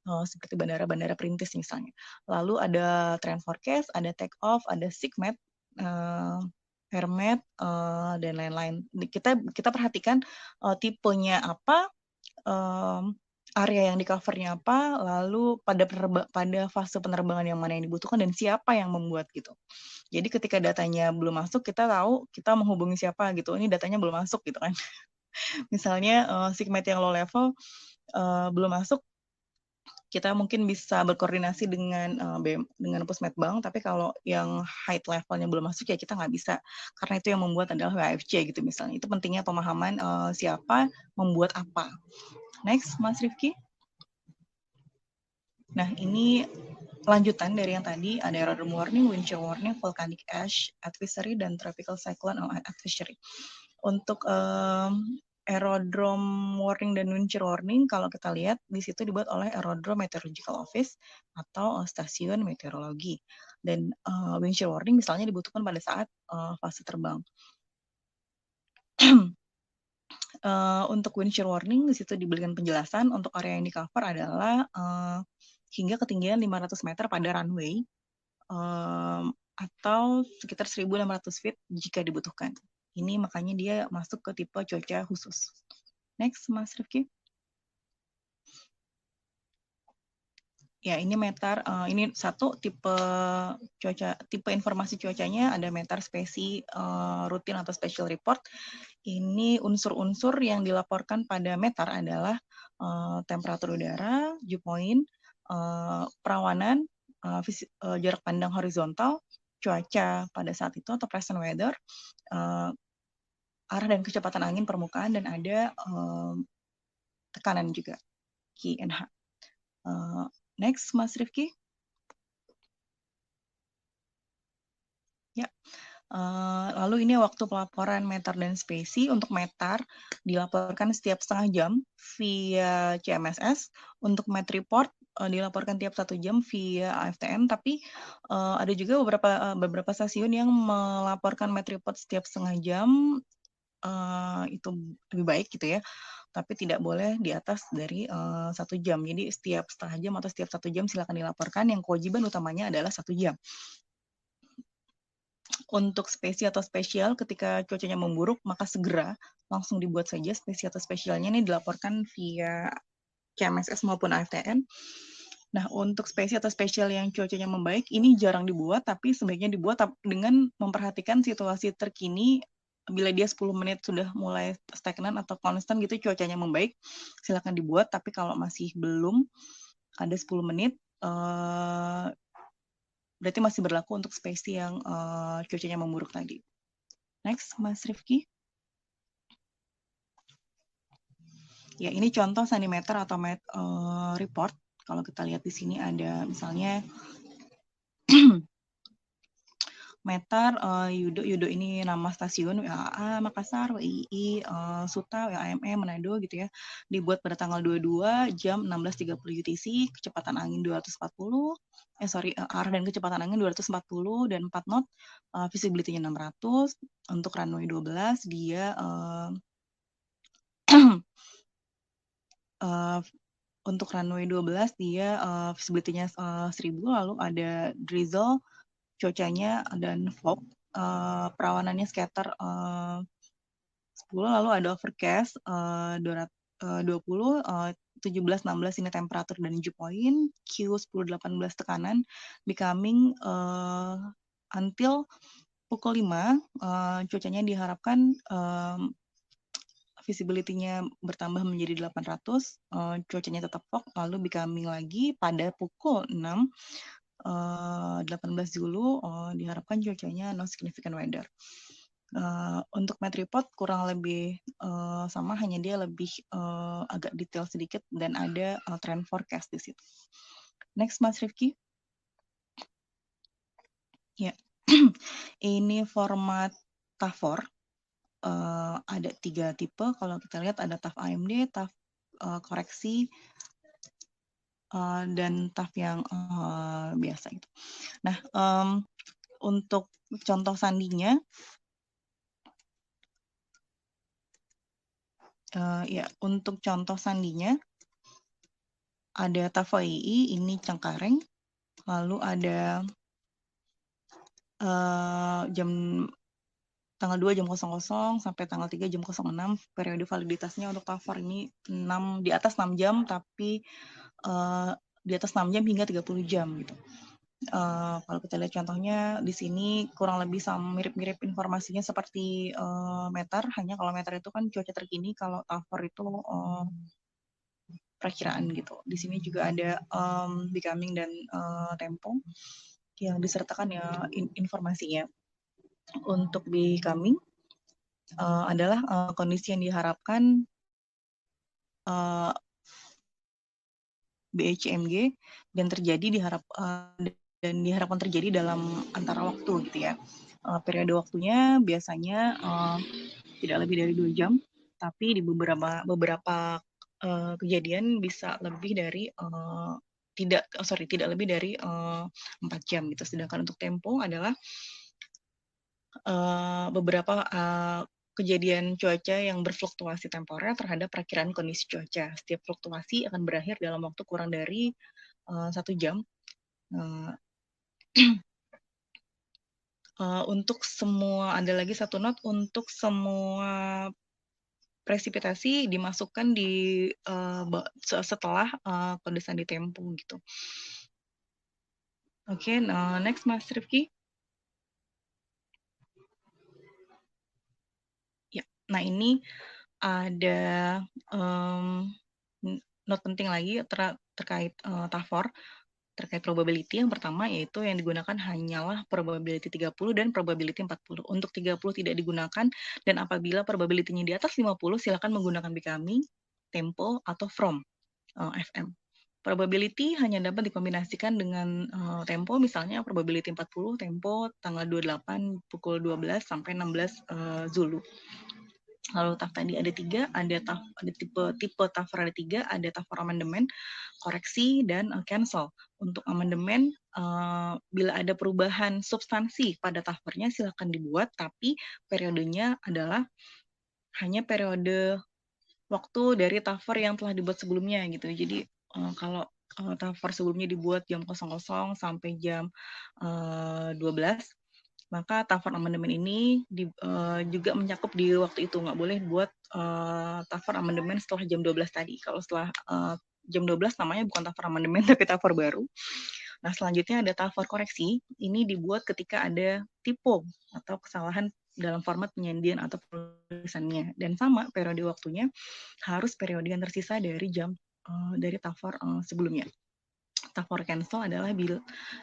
seperti bandara-bandara perintis misalnya. Lalu ada trend forecast, ada take off, ada SIGMET, Hermet, dan lain-lain. Kita perhatikan tipenya apa, area yang di-cover-nya apa, lalu pada fase penerbangan yang mana yang dibutuhkan dan siapa yang membuat gitu. Jadi ketika datanya belum masuk, kita tahu kita menghubungi siapa gitu. Ini datanya belum masuk gitu kan. Misalnya SIGMET yang low level belum masuk, kita mungkin bisa berkoordinasi dengan dengan Pusmetbank, tapi kalau yang high levelnya belum masuk ya kita nggak bisa, karena itu yang membuat adalah WAFC gitu misalnya. Itu pentingnya pemahaman siapa membuat apa. Next, Mas Rifki. Nah, ini lanjutan dari yang tadi, ada aerodrome warning, wind chill warning, volcanic ash advisory, dan tropical cyclone advisory. Untuk aerodrome warning dan wind chill warning, kalau kita lihat di situ dibuat oleh Aerodrome Meteorological Office atau stasiun meteorologi. Dan wind chill warning misalnya dibutuhkan pada saat fase terbang. Untuk wind chill warning di situ diberikan penjelasan untuk area yang di cover adalah hingga ketinggian 500 meter pada runway atau sekitar 1.600 feet jika dibutuhkan. Ini makanya dia masuk ke tipe cuaca khusus. Next, Mas Rifki. Ya, ini METAR. Ini satu tipe informasi cuacanya ada METAR spesi rutin atau special report. Ini unsur-unsur yang dilaporkan pada METAR adalah temperatur udara, dew point, perawanan, jarak pandang horizontal, cuaca pada saat itu atau present weather, arah dan kecepatan angin permukaan, dan ada tekanan juga, Q and H. Next, Mas Rifki. Ya. Lalu ini waktu pelaporan METAR dan spesi. Untuk METAR dilaporkan setiap setengah jam via CMSS. Untuk MET report dilaporkan tiap 1 jam via AFTM. Tapi ada juga beberapa stasiun yang melaporkan MET report setiap setengah jam. Itu lebih baik gitu ya. Tapi tidak boleh di atas dari 1 jam. Jadi setiap setengah jam atau setiap 1 jam silakan dilaporkan. Yang kewajiban utamanya adalah 1 jam. Untuk spesi atau spesial, ketika cuacanya memburuk, maka segera langsung dibuat saja spesi atau spesialnya. Ini dilaporkan via CMSS maupun AFTN. Nah, untuk spesi atau spesial yang cuacanya membaik, ini jarang dibuat, tapi sebaiknya dibuat dengan memperhatikan situasi terkini. Bila dia 10 menit sudah mulai stagnan atau konstan gitu, cuacanya membaik, silakan dibuat. Tapi kalau masih belum ada 10 menit, berarti masih berlaku untuk spesi yang cuacanya memburuk tadi. Next, Mas Rifki. Ya, ini contoh sandimeter atau report. Kalau kita lihat di sini ada misalnya meter, Yudo ini nama stasiun, WAA Makassar, WII Suta, WAME Manado gitu ya. Dibuat pada tanggal 22 jam 16.30 UTC, kecepatan angin 240, arah dan kecepatan angin 240 dan 4 knot, visibility-nya 600. Untuk runway 12 dia untuk runway 12 dia visibility-nya 1000, lalu ada drizzle, cuacanya dan fog, perawanannya scatter 10, lalu ada overcast 20, 17, 16 ini temperatur dan dew point, Q 10, 18 tekanan, becoming until pukul 5, cuacanya diharapkan visibility-nya bertambah menjadi 800, cuacanya tetap fog, lalu becoming lagi pada pukul 6, 18 Zulu, diharapkan cuacanya no significant weather. Untuk MET report kurang lebih sama, hanya dia lebih agak detail sedikit dan ada trend forecast di situ. Next, Mas Rifki. Ya, ini format TAFOR. Ada 3 tipe. Kalau kita lihat ada TAF AMD, TAF koreksi, dan TAF yang biasa gitu. Nah, untuk contoh sandinya, untuk contoh sandinya ada TAF WII, ini Cengkareng, lalu ada jam tanggal 2 jam 00 sampai tanggal 3 jam 06. Periode validitasnya untuk TAFOR ini di atas 6 jam, tapi di atas 6 jam hingga 30 jam gitu. Kalau kita lihat contohnya di sini kurang lebih sama mirip-mirip informasinya seperti meter, hanya kalau meter itu kan cuaca terkini, kalau TAFOR itu perakiraan gitu. Di sini juga ada Becoming dan Tempo yang disertakan ya informasinya. Untuk Becoming adalah kondisi yang diharapkan BECMG dan diharapkan terjadi dalam antara waktu gitu ya. Periode waktunya biasanya tidak lebih dari 2 jam, tapi di beberapa kejadian bisa lebih dari tidak lebih dari 4 jam gitu. Sedangkan untuk tempo adalah beberapa kejadian cuaca yang berfluktuasi temporer terhadap perakiraan kondisi cuaca. Setiap fluktuasi akan berakhir dalam waktu kurang dari 1 jam. Untuk semua, ada lagi satu note, untuk semua presipitasi dimasukkan di setelah kode sandi tempo gitu. Oke, next Mas Rifki. Ya, nah ini ada note penting lagi terkait TAFOR, terkait probability. Yang pertama yaitu yang digunakan hanyalah probability 30 dan probability 40. Untuk 30 tidak digunakan, dan apabila probability-nya di atas 50, silakan menggunakan Becoming, Tempo, atau From, FM. Probability hanya dapat dikombinasikan dengan tempo, misalnya probability 40, tempo tanggal 28 pukul 12 sampai 16 Zulu. Lalu TAF tadi ada 3, ada tipe TAFOR ada 3, ada TAFOR amandemen, koreksi, dan cancel. Untuk amandemen, bila ada perubahan substansi pada TAFOR-nya silakan dibuat, tapi periodenya adalah hanya periode waktu dari TAFOR yang telah dibuat sebelumnya gitu. Jadi kalau TAFOR sebelumnya dibuat jam 00 sampai jam 12, maka TAFOR amandemen ini juga mencakup di waktu itu. Nggak boleh buat TAFOR amandemen setelah jam 12 tadi. Kalau setelah jam 12 namanya bukan TAFOR amandemen tapi TAFOR baru. Nah, selanjutnya ada TAFOR koreksi. Ini dibuat ketika ada typo atau kesalahan dalam format penyandian atau tulisannya. Dan sama, periode waktunya harus periode yang tersisa dari dari TAFOR sebelumnya. TAFOR cancel adalah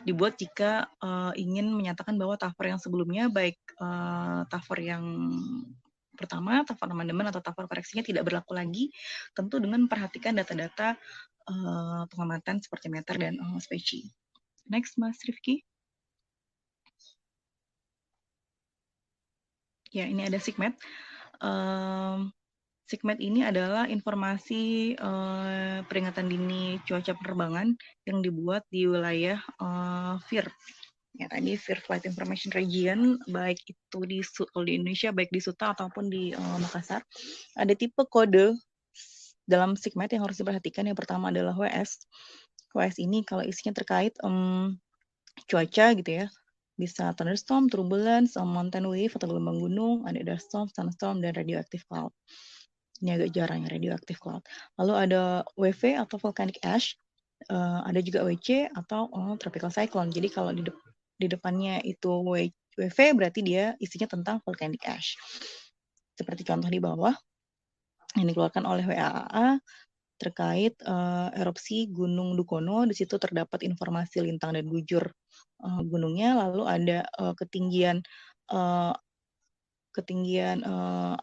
dibuat jika ingin menyatakan bahwa TAFOR yang sebelumnya, baik TAFOR yang pertama, TAFOR amandemen atau TAFOR koreksinya tidak berlaku lagi, tentu dengan memperhatikan data-data pengamatan seperti meter dan specie. Next, Mas Rifki. Ya, ini ada SIGMET. SIGMET ini adalah informasi peringatan dini cuaca penerbangan yang dibuat di wilayah FIR. Ya, tadi FIR Flight Information Region, baik itu di Indonesia, baik di Suta ataupun di Makassar. Ada tipe kode dalam SIGMET yang harus diperhatikan. Yang pertama adalah WS. WS ini kalau isinya terkait cuaca gitu ya, bisa thunderstorm, turbulence, mountain wave atau gelombang gunung, ada duststorm, sunstorm, dan radioactive cloud. Ini agak jarang ya, radioactive cloud. Lalu ada WV atau volcanic ash, ada juga WC atau tropical cyclone. Jadi kalau di depannya itu WV berarti dia isinya tentang volcanic ash. Seperti contoh di bawah yang dikeluarkan oleh WAAA terkait erupsi Gunung Dukono. Di situ terdapat informasi lintang dan gujur gunungnya, lalu ada ketinggian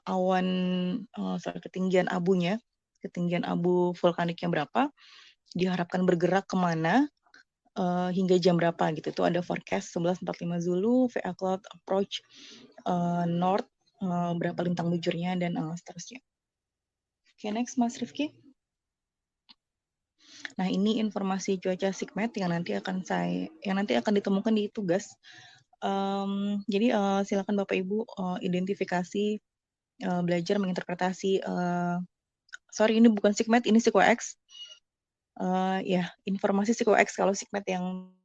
awan, ketinggian abunya, ketinggian abu vulkaniknya berapa, diharapkan bergerak kemana, hingga jam berapa gitu. Itu ada forecast 11:45 Zulu, VA Cloud approach north, berapa lintang bujurnya, dan seterusnya. Oke, next Mas Rifki. Nah, ini informasi cuaca SIGMET yang nanti akan ditemukan di tugas. Jadi silakan Bapak Ibu identifikasi, belajar menginterpretasi. Sorry, ini bukan SIGMET, ini SIKWX. Ya, informasi SIKWX. Kalau SIGMET yang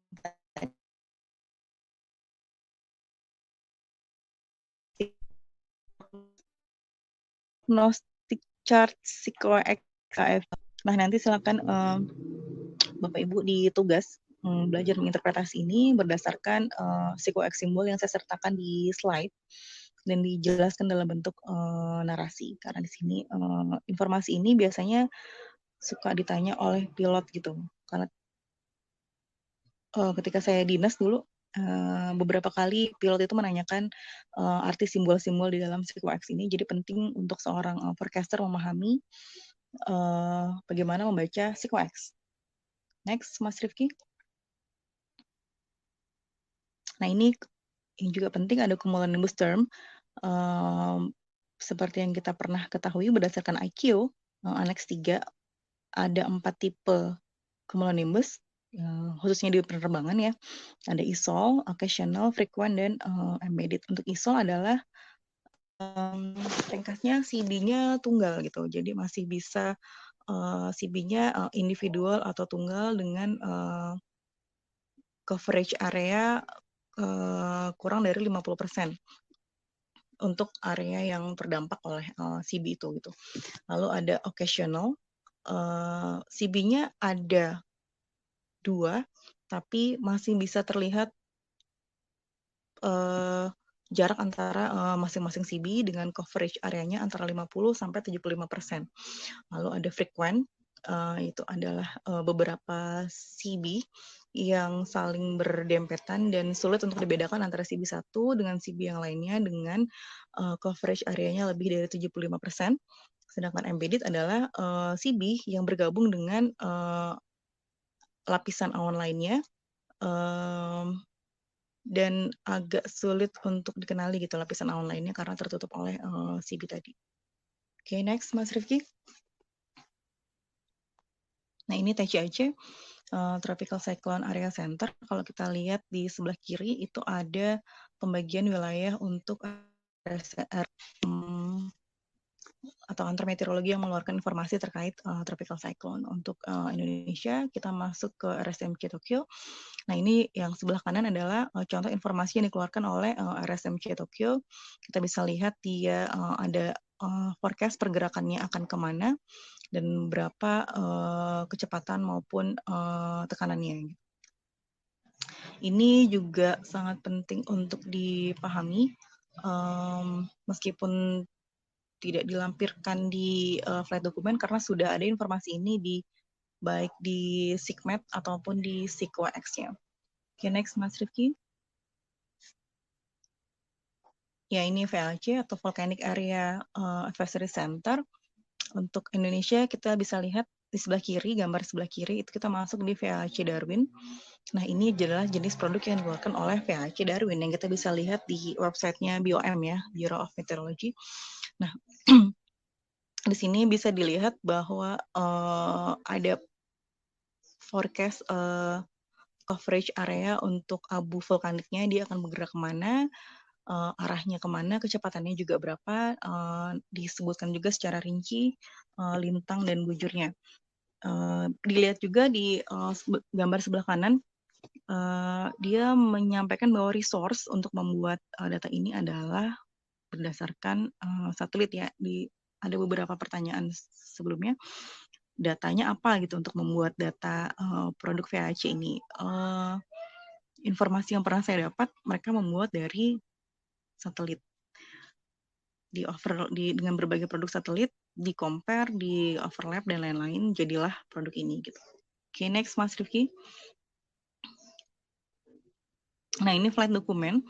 Prognostic Chart SIKOX KF. Nah, nanti silakan Bapak Ibu di tugas belajar menginterpretasi ini berdasarkan SIKOX simbol yang saya sertakan di slide dan dijelaskan dalam bentuk narasi. Karena di sini informasi ini biasanya suka ditanya oleh pilot gitu. Karena ketika saya dinas dulu, beberapa kali pilot itu menanyakan arti simbol-simbol di dalam SIKOX ini. Jadi penting untuk seorang forecaster memahami bagaimana membaca SIKOX. Next, Mas Rifki. Nah, ini juga penting ada cumulonimbus term. Seperti yang kita pernah ketahui berdasarkan IQ, Annex 3, ada 4 tipe cumulonimbus, khususnya di penerbangan ya. Ada ISOL, occasional, frequent, dan embedded. Untuk ISOL adalah ringkasnya CB-nya tunggal gitu. Jadi masih bisa CB-nya individual atau tunggal dengan coverage area kurang dari 50% untuk area yang terdampak oleh CB itu gitu. Lalu ada occasional, CB-nya ada 2, tapi masih bisa terlihat jarak antara masing-masing CB dengan coverage areanya antara 50 sampai 75%. Lalu ada frequent, itu adalah beberapa CB yang saling berdempetan dan sulit untuk dibedakan antara CB 1 dengan CB yang lainnya dengan coverage areanya lebih dari 75%. Sedangkan embedded adalah CB yang bergabung dengan lapisan awan lainnya dan agak sulit untuk dikenali gitu lapisan awan lainnya karena tertutup oleh CB tadi. Oke, next Mas Rifki. Nah, ini TCAC, Tropical Cyclone Area Center. Kalau kita lihat di sebelah kiri itu ada pembagian wilayah untuk atau kantor meteorologi yang mengeluarkan informasi terkait tropical cyclone. Untuk Indonesia, kita masuk ke RSMC Tokyo. Nah, ini yang sebelah kanan adalah contoh informasi yang dikeluarkan oleh RSMC Tokyo. Kita bisa lihat dia ada forecast pergerakannya akan kemana dan berapa kecepatan maupun tekanannya. Ini juga sangat penting untuk dipahami, meskipun tidak dilampirkan di flight dokumen karena sudah ada informasi ini di baik di SIGMET ataupun di SIKOX-nya. Oke, next Mas Rifki. Ya, ini VAC atau Volcanic Area Advisory Center. Untuk Indonesia kita bisa lihat di sebelah kiri, gambar sebelah kiri itu kita masuk di VAC Darwin. Nah, ini adalah jenis produk yang dikeluarkan oleh VAC Darwin yang kita bisa lihat di websitenya BOM ya, Bureau of Meteorology. Nah, di sini bisa dilihat bahwa ada forecast coverage area untuk abu vulkaniknya, dia akan bergerak kemana, arahnya kemana, kecepatannya juga berapa, disebutkan juga secara rinci lintang dan bujurnya. Dilihat juga di gambar sebelah kanan, dia menyampaikan bahwa resource untuk membuat data ini adalah berdasarkan satelit ya. Ada beberapa pertanyaan sebelumnya, datanya apa gitu untuk membuat data produk VAC ini. Informasi yang pernah saya dapat, mereka membuat dari satelit. Dengan berbagai produk satelit, di compare, di overlap, dan lain-lain, jadilah produk ini gitu. Oke, next Mas Rifki. Nah, ini flight dokumen.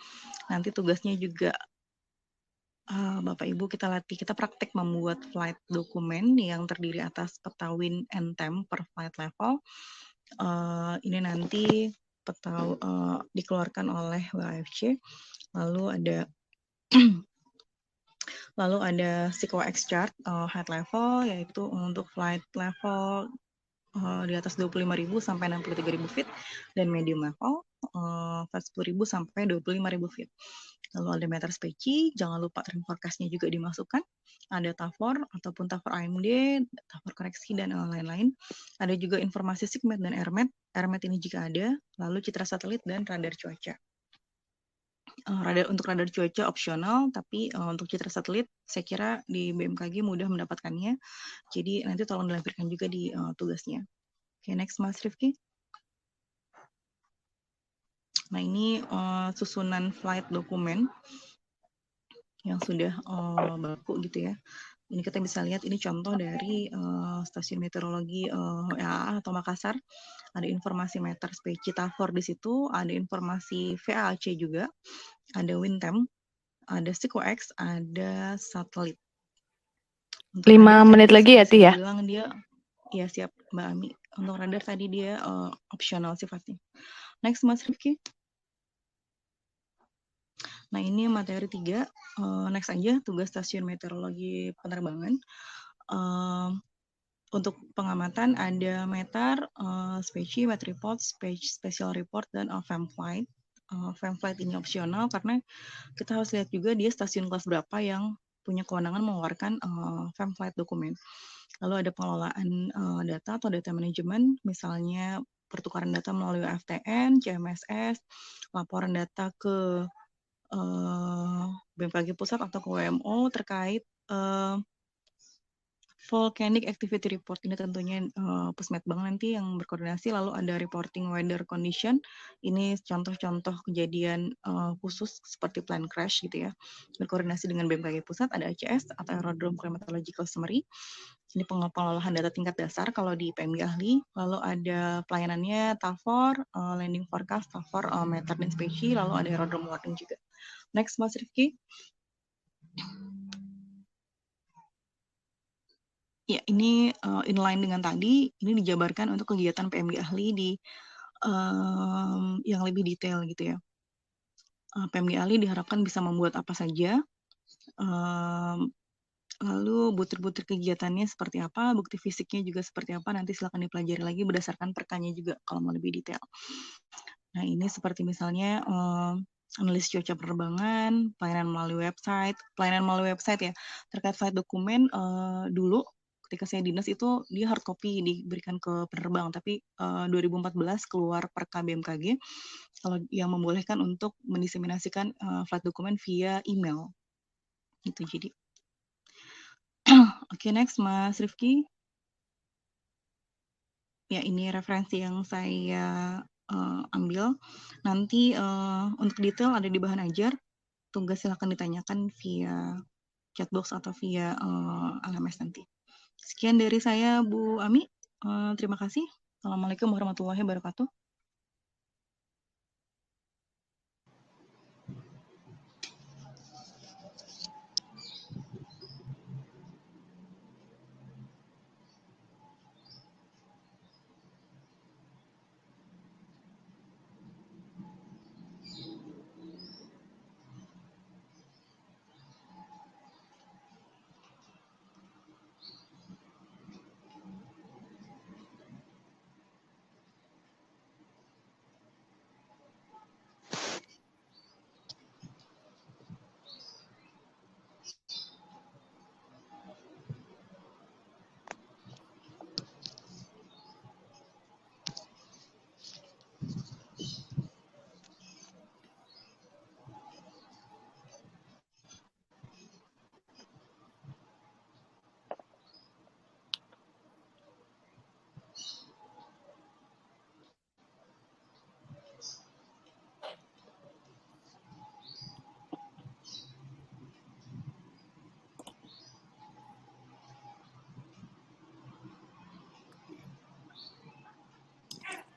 Nanti tugasnya juga Bapak Ibu kita latih, kita praktek membuat flight dokumen yang terdiri atas peta wind and temp per flight level. Ini nanti peta dikeluarkan oleh WAFC. Lalu ada SIKOX chart head level, yaitu untuk flight level di atas 25.000 sampai 63.000 feet, dan medium level flight 10.000 sampai 25.000 feet. Lalu ada meter speci, jangan lupa trend forecast-nya juga dimasukkan. Ada TAFOR ataupun TAFOR AMD, TAFOR koreksi, dan lain-lain. Ada juga informasi SIGMET dan AIRMET. AIRMET ini jika ada, lalu citra satelit dan radar cuaca. Untuk radar cuaca opsional, tapi untuk citra satelit saya kira di BMKG mudah mendapatkannya. Jadi nanti tolong dilampirkan juga di tugasnya. Oke, next Mas Rifki. Nah ini susunan flight dokumen yang sudah baku gitu ya. Ini kita bisa lihat ini contoh dari stasiun meteorologi WAA atau Makassar. Ada informasi meter speci TAVOR di situ, ada informasi VAAC juga, ada WindTem, ada SIKOX, ada satelit. 5 menit lagi ya, Ti ya? Bilang dia, ya siap Mbak Ami. Untuk radar tadi dia opsional sifatnya. Next Mas Rifki. Nah ini materi 3, next aja tugas stasiun meteorologi penerbangan. Untuk pengamatan ada meter, speci, met report, special report, dan FEM-flight. FEM-flight ini opsional karena kita harus lihat juga dia stasiun kelas berapa yang punya kewenangan mengeluarkan FEM-flight dokumen. Lalu ada pengelolaan data atau data manajemen, misalnya pertukaran data melalui FTN, CMSS, laporan data ke BMKG Pusat atau ke WMO terkait Volcanic Activity Report. Ini tentunya Pusmetbang nanti yang berkoordinasi. Lalu ada reporting weather condition. Ini contoh-contoh kejadian khusus seperti plane crash gitu ya. Berkoordinasi dengan BMKG Pusat, ada ACS atau Aerodrome Climatological Summary. Ini pengelolaan data tingkat dasar kalau di PMG ahli. Lalu ada pelayanannya TAVOR, landing forecast, TAVOR, meter dan speci. Lalu ada aerodrome warning juga. Next, Mas Rifki. Ya, ini inline dengan tadi, ini dijabarkan untuk kegiatan PMG ahli di yang lebih detail gitu ya. PMG ahli diharapkan bisa membuat apa saja, lalu butir-butir kegiatannya seperti apa, bukti fisiknya juga seperti apa, nanti silakan dipelajari lagi berdasarkan perkanya juga kalau mau lebih detail. Nah ini seperti misalnya analis cuaca penerbangan, pelayanan melalui website ya, terkait flight dokumen dulu ketika saya dinas itu dia hard copy diberikan ke penerbang, tapi 2014 keluar Perka BMKG kalau yang membolehkan untuk mendiseminasikan flight dokumen via email gitu. Jadi oke, next Mas Rifki. Ya ini referensi yang saya ambil. Nanti untuk detail ada di bahan ajar. Tugas silakan ditanyakan via chatbox atau via LMS nanti. Sekian dari saya, Bu Ami. Terima kasih. Assalamualaikum warahmatullahi wabarakatuh.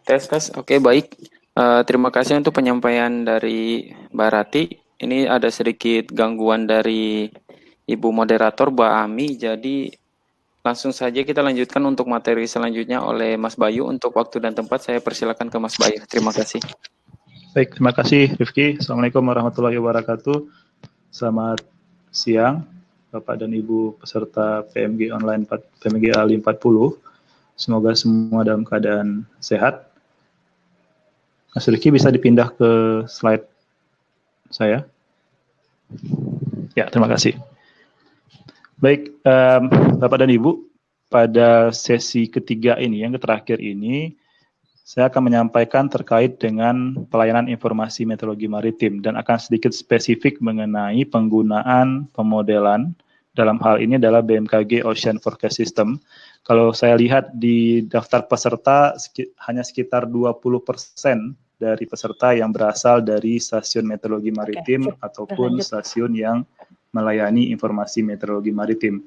Tes. Oke, baik. Terima kasih untuk penyampaian dari Mbak Rati. Ini ada sedikit gangguan dari Ibu Moderator, Mbak Ami. Jadi langsung saja kita lanjutkan untuk materi selanjutnya oleh Mas Bayu. Untuk waktu dan tempat saya persilakan ke Mas Bayu. Terima kasih. Baik, terima kasih Rifki. Assalamualaikum warahmatullahi wabarakatuh. Selamat siang Bapak dan Ibu peserta PMG Online PMG ahli 40. Semoga semua dalam keadaan sehat. Mas Rifki bisa dipindah ke slide saya. Ya, terima kasih. Baik, Bapak dan Ibu, pada sesi ketiga ini, yang terakhir ini, saya akan menyampaikan terkait dengan pelayanan informasi meteorologi maritim dan akan sedikit spesifik mengenai penggunaan pemodelan. Dalam hal ini adalah BMKG Ocean Forecast System. Kalau saya lihat di daftar peserta, hanya sekitar 20% dari peserta yang berasal dari stasiun meteorologi maritim ataupun stasiun yang melayani informasi meteorologi maritim.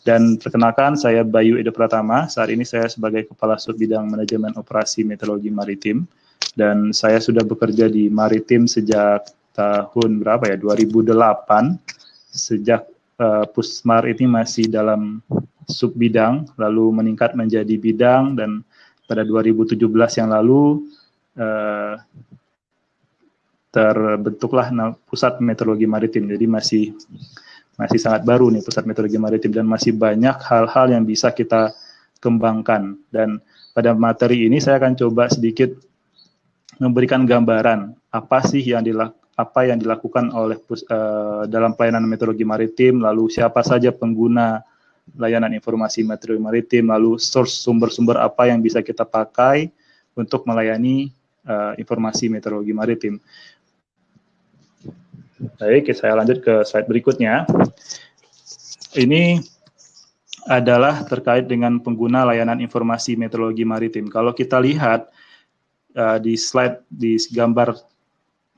Dan perkenalkan, saya Bayu Edo Pratama. Saat ini saya sebagai Kepala Sub Bidang Manajemen Operasi Meteorologi Maritim. Dan saya sudah bekerja di Maritim sejak tahun 2008. Sejak Pusmar ini masih dalam sub bidang, lalu meningkat menjadi bidang, dan pada 2017 yang lalu terbentuklah Pusat Meteorologi Maritim. Jadi masih sangat baru nih Pusat Meteorologi Maritim, dan masih banyak hal-hal yang bisa kita kembangkan. Dan pada materi ini saya akan coba sedikit memberikan gambaran apa sih yang dilakukan oleh dalam pelayanan meteorologi maritim, lalu siapa saja pengguna layanan informasi meteorologi maritim, lalu sumber-sumber apa yang bisa kita pakai untuk melayani informasi meteorologi maritim. Baik, saya lanjut ke slide berikutnya. Ini adalah terkait dengan pengguna layanan informasi meteorologi maritim. Kalau kita lihat di slide di gambar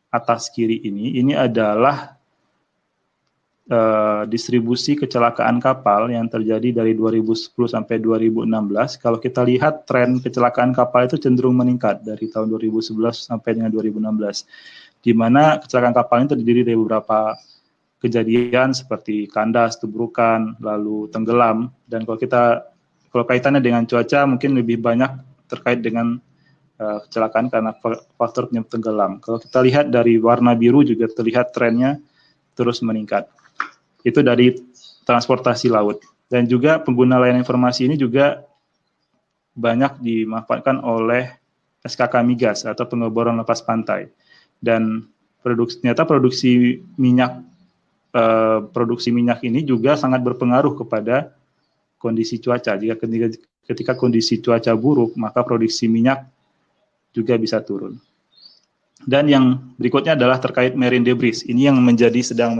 atas kiri ini adalah distribusi kecelakaan kapal yang terjadi dari 2010 sampai 2016. Kalau kita lihat tren kecelakaan kapal itu cenderung meningkat dari tahun 2011 sampai dengan 2016. Di mana kecelakaan kapal ini terdiri dari beberapa kejadian seperti kandas, tubrukan, lalu tenggelam. Dan kalau kaitannya dengan cuaca mungkin lebih banyak terkait dengan kecelakaan karena faktor penyebab tenggelam. Kalau kita lihat dari warna biru juga terlihat trennya terus meningkat. Itu dari transportasi laut. Dan juga pengguna layanan informasi ini juga banyak dimanfaatkan oleh SKK migas atau pengeboran lepas pantai. Dan ternyata produksi minyak ini juga sangat berpengaruh kepada kondisi cuaca. Ketika kondisi cuaca buruk, maka produksi minyak juga bisa turun. Dan yang berikutnya adalah terkait marine debris. Ini yang sedang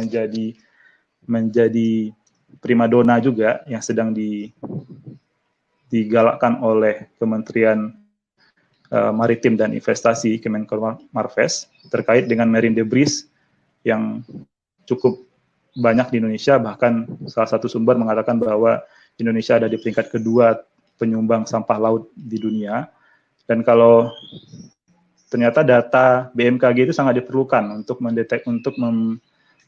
menjadi primadona juga, yang sedang digalakkan oleh Kementerian Maritim dan Investasi, Kemenko Marves, terkait dengan marine debris yang cukup banyak di Indonesia. Bahkan salah satu sumber mengatakan bahwa Indonesia ada di peringkat kedua penyumbang sampah laut di dunia. Dan kalau ternyata data BMKG itu sangat diperlukan untuk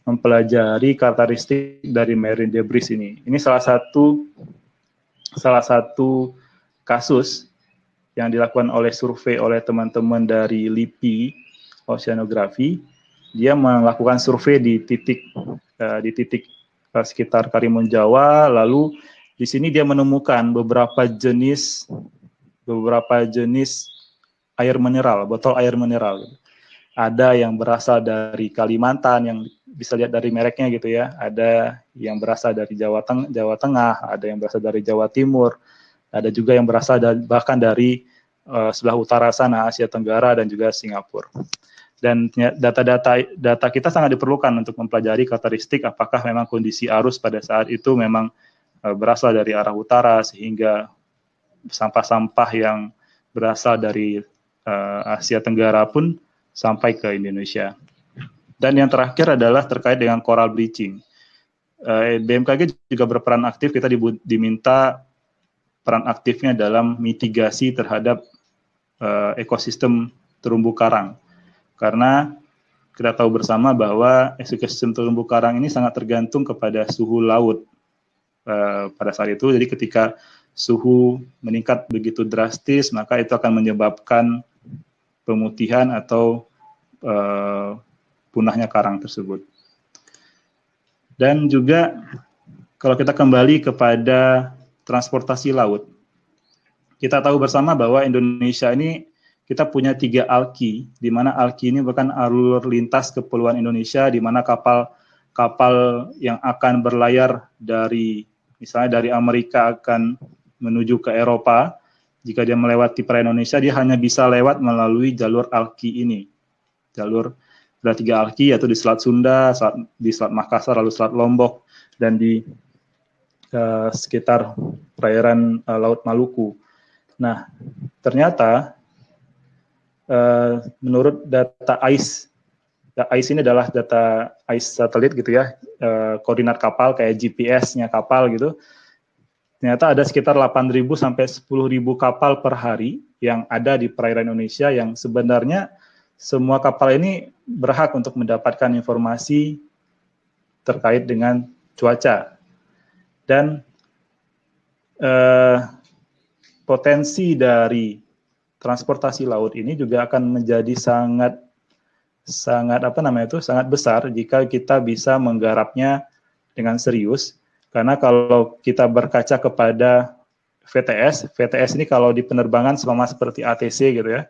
mempelajari karakteristik dari marine debris ini. Ini salah satu kasus yang dilakukan oleh survei oleh teman-teman dari LIPI Oceanografi. Dia melakukan survei di titik sekitar Karimun Jawa, lalu di sini dia menemukan beberapa jenis air mineral, botol air mineral. Ada yang berasal dari Kalimantan, yang bisa lihat dari mereknya gitu ya. Ada yang berasal dari Jawa Tengah, ada yang berasal dari Jawa Timur, ada juga yang berasal bahkan dari sebelah utara sana, Asia Tenggara dan juga Singapura. Dan data kita sangat diperlukan untuk mempelajari karakteristik apakah memang kondisi arus pada saat itu memang berasal dari arah utara, sehingga sampah-sampah yang berasal dari Asia Tenggara pun sampai ke Indonesia. Dan yang terakhir adalah terkait dengan coral bleaching. BMKG juga berperan aktif, kita diminta peran aktifnya dalam mitigasi terhadap ekosistem terumbu karang. Karena kita tahu bersama bahwa ekosistem terumbu karang ini sangat tergantung kepada suhu laut pada saat itu. Jadi ketika suhu meningkat begitu drastis, maka itu akan menyebabkan pemutihan atau punahnya karang tersebut. Dan juga kalau kita kembali kepada transportasi laut, kita tahu bersama bahwa Indonesia ini kita punya 3 ALKI, di mana ALKI ini merupakan alur lintas kepulauan Indonesia, di mana kapal yang akan berlayar misalnya dari Amerika akan menuju ke Eropa, Jika dia melewati perairan Indonesia, dia hanya bisa lewat melalui jalur ALKI ini. Jalur ada 3 ALKI, yaitu di Selat Sunda, di Selat Makassar, lalu Selat Lombok, dan di sekitar perairan Laut Maluku. Nah, ternyata menurut data ICE ini adalah data ICE satelit gitu ya, koordinat kapal kayak GPS-nya kapal gitu. Ternyata ada sekitar 8.000 sampai 10.000 kapal per hari yang ada di perairan Indonesia, yang sebenarnya semua kapal ini berhak untuk mendapatkan informasi terkait dengan cuaca. Dan potensi dari transportasi laut ini juga akan menjadi sangat besar jika kita bisa menggarapnya dengan serius. Karena kalau kita berkaca kepada VTS ini kalau di penerbangan sama seperti ATC gitu ya,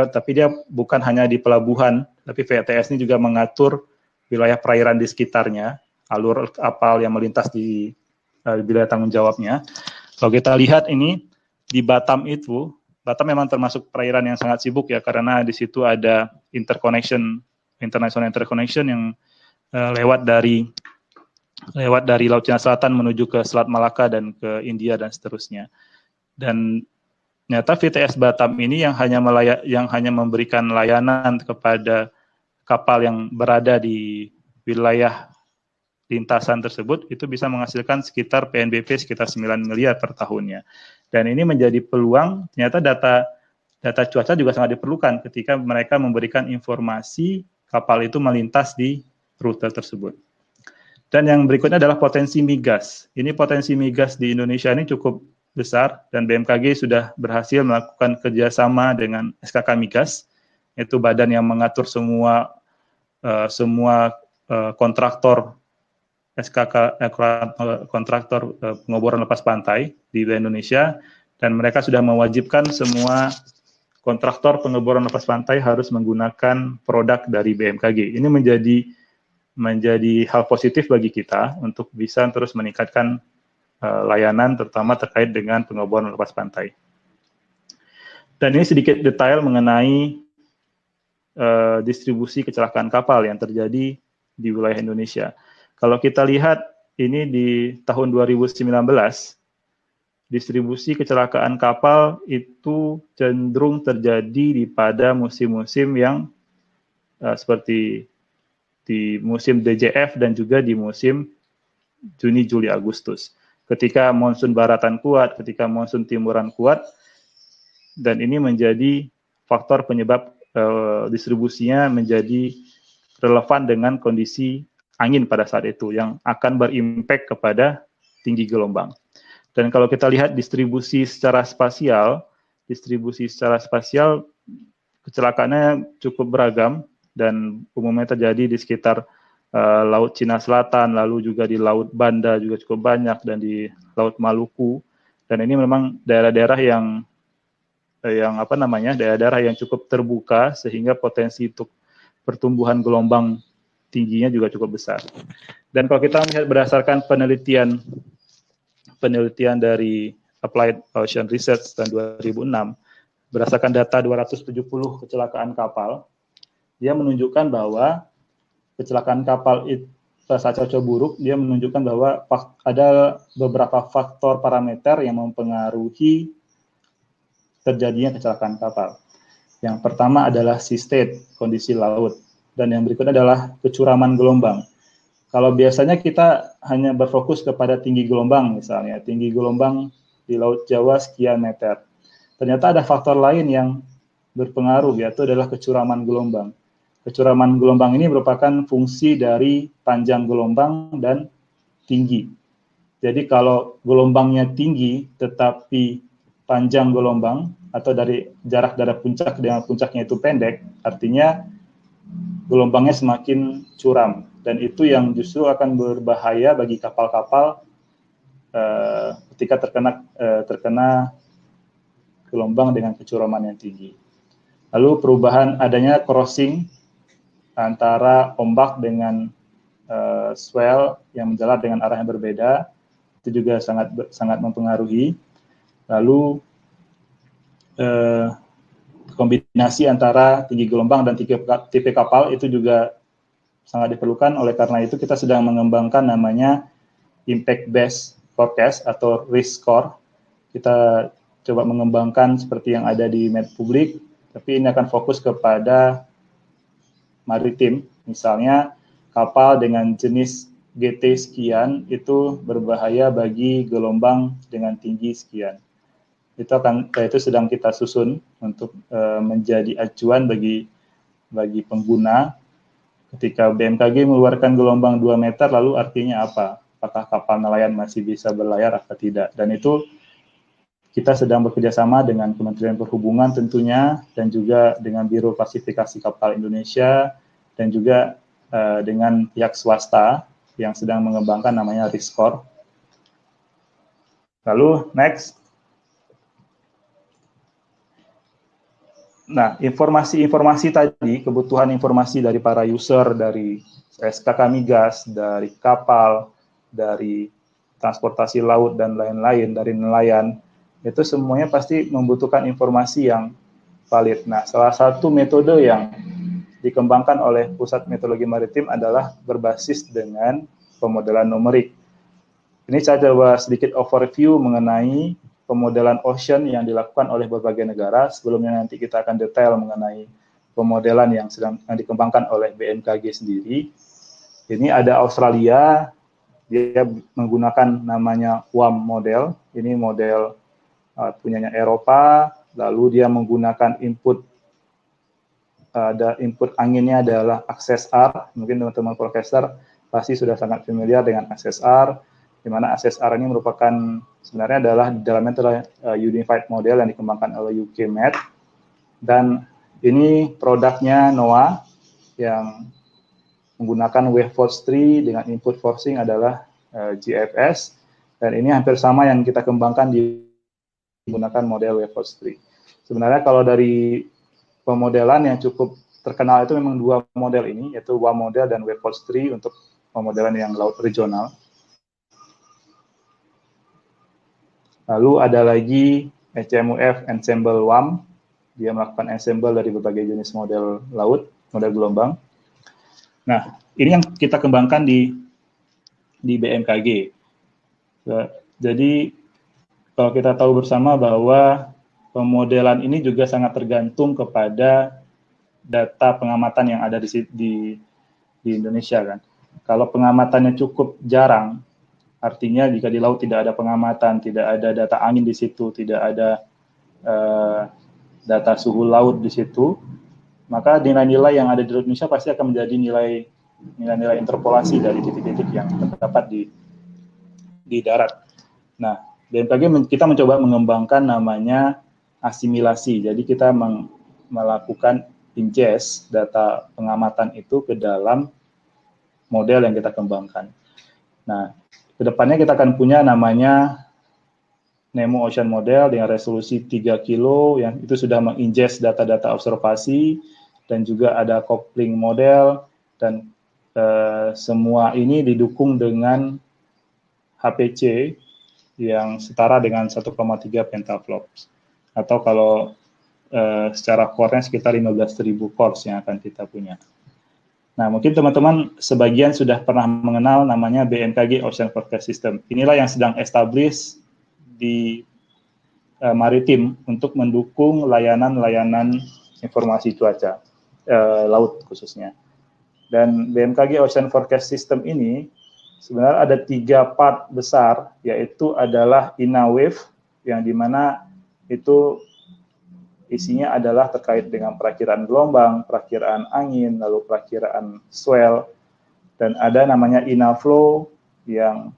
tapi dia bukan hanya di pelabuhan, tapi VTS ini juga mengatur wilayah perairan di sekitarnya, alur kapal yang melintas di wilayah tanggung jawabnya. Kalau kita lihat ini di Batam memang termasuk perairan yang sangat sibuk ya, karena di situ ada international interconnection yang lewat dari Laut Cina Selatan menuju ke Selat Malaka dan ke India dan seterusnya. Dan ternyata VTS Batam ini yang hanya memberikan layanan kepada kapal yang berada di wilayah lintasan tersebut, itu bisa menghasilkan sekitar PNBP sekitar 9 miliar per tahunnya. Dan ini menjadi peluang, ternyata data cuaca juga sangat diperlukan ketika mereka memberikan informasi kapal itu melintas di rute tersebut. Dan yang berikutnya adalah potensi migas. Ini potensi migas di Indonesia ini cukup besar, dan BMKG sudah berhasil melakukan kerjasama dengan SKK Migas, yaitu badan yang mengatur semua kontraktor kontraktor pengeboran lepas pantai di wilayah Indonesia, dan mereka sudah mewajibkan semua kontraktor pengeboran lepas pantai harus menggunakan produk dari BMKG. Ini menjadi hal positif bagi kita untuk bisa terus meningkatkan layanan, terutama terkait dengan pengeboran lepas pantai. Dan ini sedikit detail mengenai distribusi kecelakaan kapal yang terjadi di wilayah Indonesia. Kalau kita lihat ini di tahun 2019, distribusi kecelakaan kapal itu cenderung terjadi pada musim-musim yang seperti di musim DJF dan juga di musim Juni, Juli, Agustus. Ketika monsun baratan kuat, ketika monsun timuran kuat, dan ini menjadi faktor penyebab distribusinya menjadi relevan dengan kondisi angin pada saat itu yang akan berimpak kepada tinggi gelombang. Dan kalau kita lihat distribusi secara spasial kecelakaannya cukup beragam dan umumnya terjadi di sekitar Laut Cina Selatan, lalu juga di Laut Banda juga cukup banyak, dan di Laut Maluku. Dan ini memang daerah-daerah daerah-daerah yang cukup terbuka sehingga potensi untuk pertumbuhan gelombang tingginya juga cukup besar. Dan kalau kita melihat berdasarkan penelitian dari Applied Ocean Research tahun 2006, berdasarkan data 270 kecelakaan kapal, dia menunjukkan bahwa kecelakaan kapal itu saat cuaca buruk, dia menunjukkan bahwa ada beberapa faktor parameter yang mempengaruhi terjadinya kecelakaan kapal. Yang pertama adalah sea state, kondisi laut. Dan yang berikutnya adalah kecuraman gelombang. Kalau biasanya kita hanya berfokus kepada tinggi gelombang, misalnya tinggi gelombang di Laut Jawa sekian meter. Ternyata ada faktor lain yang berpengaruh, yaitu adalah kecuraman gelombang. Kecuraman gelombang ini merupakan fungsi dari panjang gelombang dan tinggi. Jadi kalau gelombangnya tinggi tetapi panjang gelombang atau dari jarak dari puncak dengan puncaknya itu pendek, artinya gelombangnya semakin curam, dan itu yang justru akan berbahaya bagi kapal-kapal ketika terkena gelombang dengan kecuraman yang tinggi. Lalu perubahan adanya crossing antara ombak dengan swell yang menjalar dengan arah yang berbeda, itu juga sangat mempengaruhi. Lalu kombinasi antara tinggi gelombang dan tipe kapal itu juga sangat diperlukan. Oleh karena itu kita sedang mengembangkan namanya impact based forecast atau risk score. Kita coba mengembangkan seperti yang ada di Medpublic, tapi ini akan fokus kepada maritim. Misalnya kapal dengan jenis GT sekian itu berbahaya bagi gelombang dengan tinggi sekian. Itu sedang kita susun untuk menjadi acuan bagi pengguna. Ketika BMKG mengeluarkan gelombang 2 meter, lalu artinya apa? Apakah kapal nelayan masih bisa berlayar atau tidak? Dan itu kita sedang bekerjasama dengan Kementerian Perhubungan tentunya, dan juga dengan Biro Klasifikasi Kapal Indonesia, dan juga dengan pihak swasta yang sedang mengembangkan namanya risk score. Lalu next. Nah, informasi-informasi tadi, kebutuhan informasi dari para user, dari SKK Migas, dari kapal, dari transportasi laut, dan lain-lain, dari nelayan, itu semuanya pasti membutuhkan informasi yang valid. Nah, salah satu metode yang dikembangkan oleh Pusat Meteorologi Maritim adalah berbasis dengan pemodelan numerik. Ini saya coba sedikit overview mengenai pemodelan ocean yang dilakukan oleh berbagai negara. Sebelumnya nanti kita akan detail mengenai pemodelan yang sedang dikembangkan oleh BMKG sendiri. Ini ada Australia, dia menggunakan namanya WAM model. Ini model punyanya Eropa. Lalu dia menggunakan input anginnya adalah Access R. Mungkin teman-teman profesor pasti sudah sangat familiar dengan Access R, di mana Access R ini merupakan sebenarnya adalah di dalamnya adalah Unified Model yang dikembangkan oleh UK Met, dan ini produknya NOAA yang menggunakan waveforce tree dengan input forcing adalah GFS, dan ini hampir sama yang kita kembangkan menggunakan model waveforce tree. Sebenarnya kalau dari pemodelan yang cukup terkenal itu memang dua model ini, yaitu WAM model dan waveforce tree untuk pemodelan yang laut regional. Lalu ada lagi HMUF Ensemble WAM, dia melakukan ensemble dari berbagai jenis model laut, model gelombang. Nah, ini yang kita kembangkan di BMKG. Jadi, kalau kita tahu bersama bahwa pemodelan ini juga sangat tergantung kepada data pengamatan yang ada di Indonesia, kan. Kalau pengamatannya cukup jarang, artinya jika di laut tidak ada pengamatan, tidak ada data angin di situ, tidak ada data suhu laut di situ, maka nilai-nilai yang ada di Indonesia pasti akan menjadi nilai-nilai interpolasi dari titik-titik yang terdapat di darat. Nah, BMKG kita mencoba mengembangkan namanya asimilasi. Jadi kita melakukan ingest data pengamatan itu ke dalam model yang kita kembangkan. Nah, kedepannya kita akan punya namanya Nemo Ocean Model dengan resolusi 3 kilo yang itu sudah mengingest data-data observasi, dan juga ada coupling model, dan semua ini didukung dengan HPC yang setara dengan 1,3 petaflops, atau kalau secara core-nya sekitar 15.000 cores yang akan kita punya. Nah, mungkin teman-teman sebagian sudah pernah mengenal namanya BMKG Ocean Forecast System. Inilah yang sedang establish di maritim untuk mendukung layanan-layanan informasi cuaca laut khususnya. Dan BMKG Ocean Forecast System ini sebenarnya ada 3 part besar, yaitu adalah INAWAVE, yang dimana itu isinya adalah terkait dengan perakiraan gelombang, perakiraan angin, lalu perakiraan swell, dan ada namanya INAFLOW yang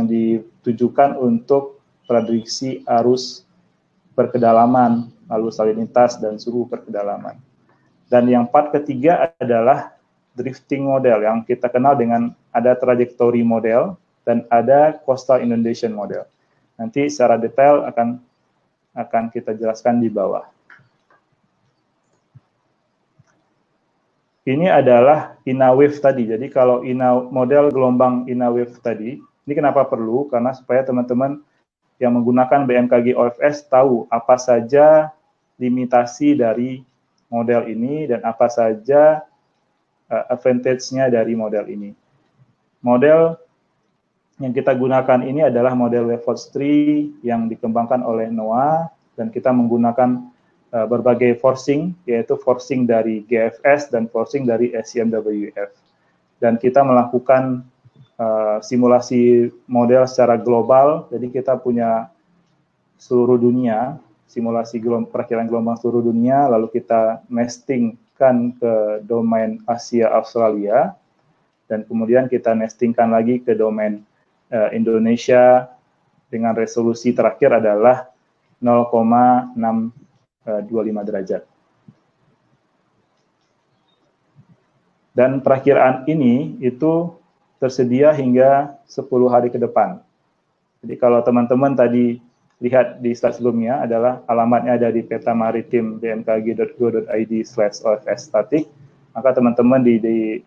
ditujukan untuk prediksi arus perkedalaman, lalu salinitas dan suhu perkedalaman. Dan yang part ketiga adalah drifting model yang kita kenal dengan ada trajectory model dan ada coastal inundation model. Nanti secara detail akan kita jelaskan di bawah. Ini adalah INAWAVE tadi. Jadi kalau model gelombang INAWAVE tadi, ini kenapa perlu? Karena supaya teman-teman yang menggunakan BMKG OFS tahu apa saja limitasi dari model ini dan apa saja advantage-nya dari model ini. Model yang kita gunakan ini adalah model WaveForce 3 yang dikembangkan oleh NOAA, dan kita menggunakan berbagai forcing, yaitu forcing dari GFS dan forcing dari SCMWF. Dan kita melakukan simulasi model secara global, jadi kita punya seluruh dunia, simulasi perakiraan gelombang seluruh dunia, lalu kita nestingkan ke domain Asia Australia, dan kemudian kita nestingkan lagi ke domain Indonesia dengan resolusi terakhir adalah 0,625 derajat. Dan perakiraan ini itu tersedia hingga 10 hari ke depan. Jadi kalau teman-teman tadi lihat di slide sebelumnya adalah alamatnya ada di peta maritim bmkg.go.id/OFS static, maka teman-teman di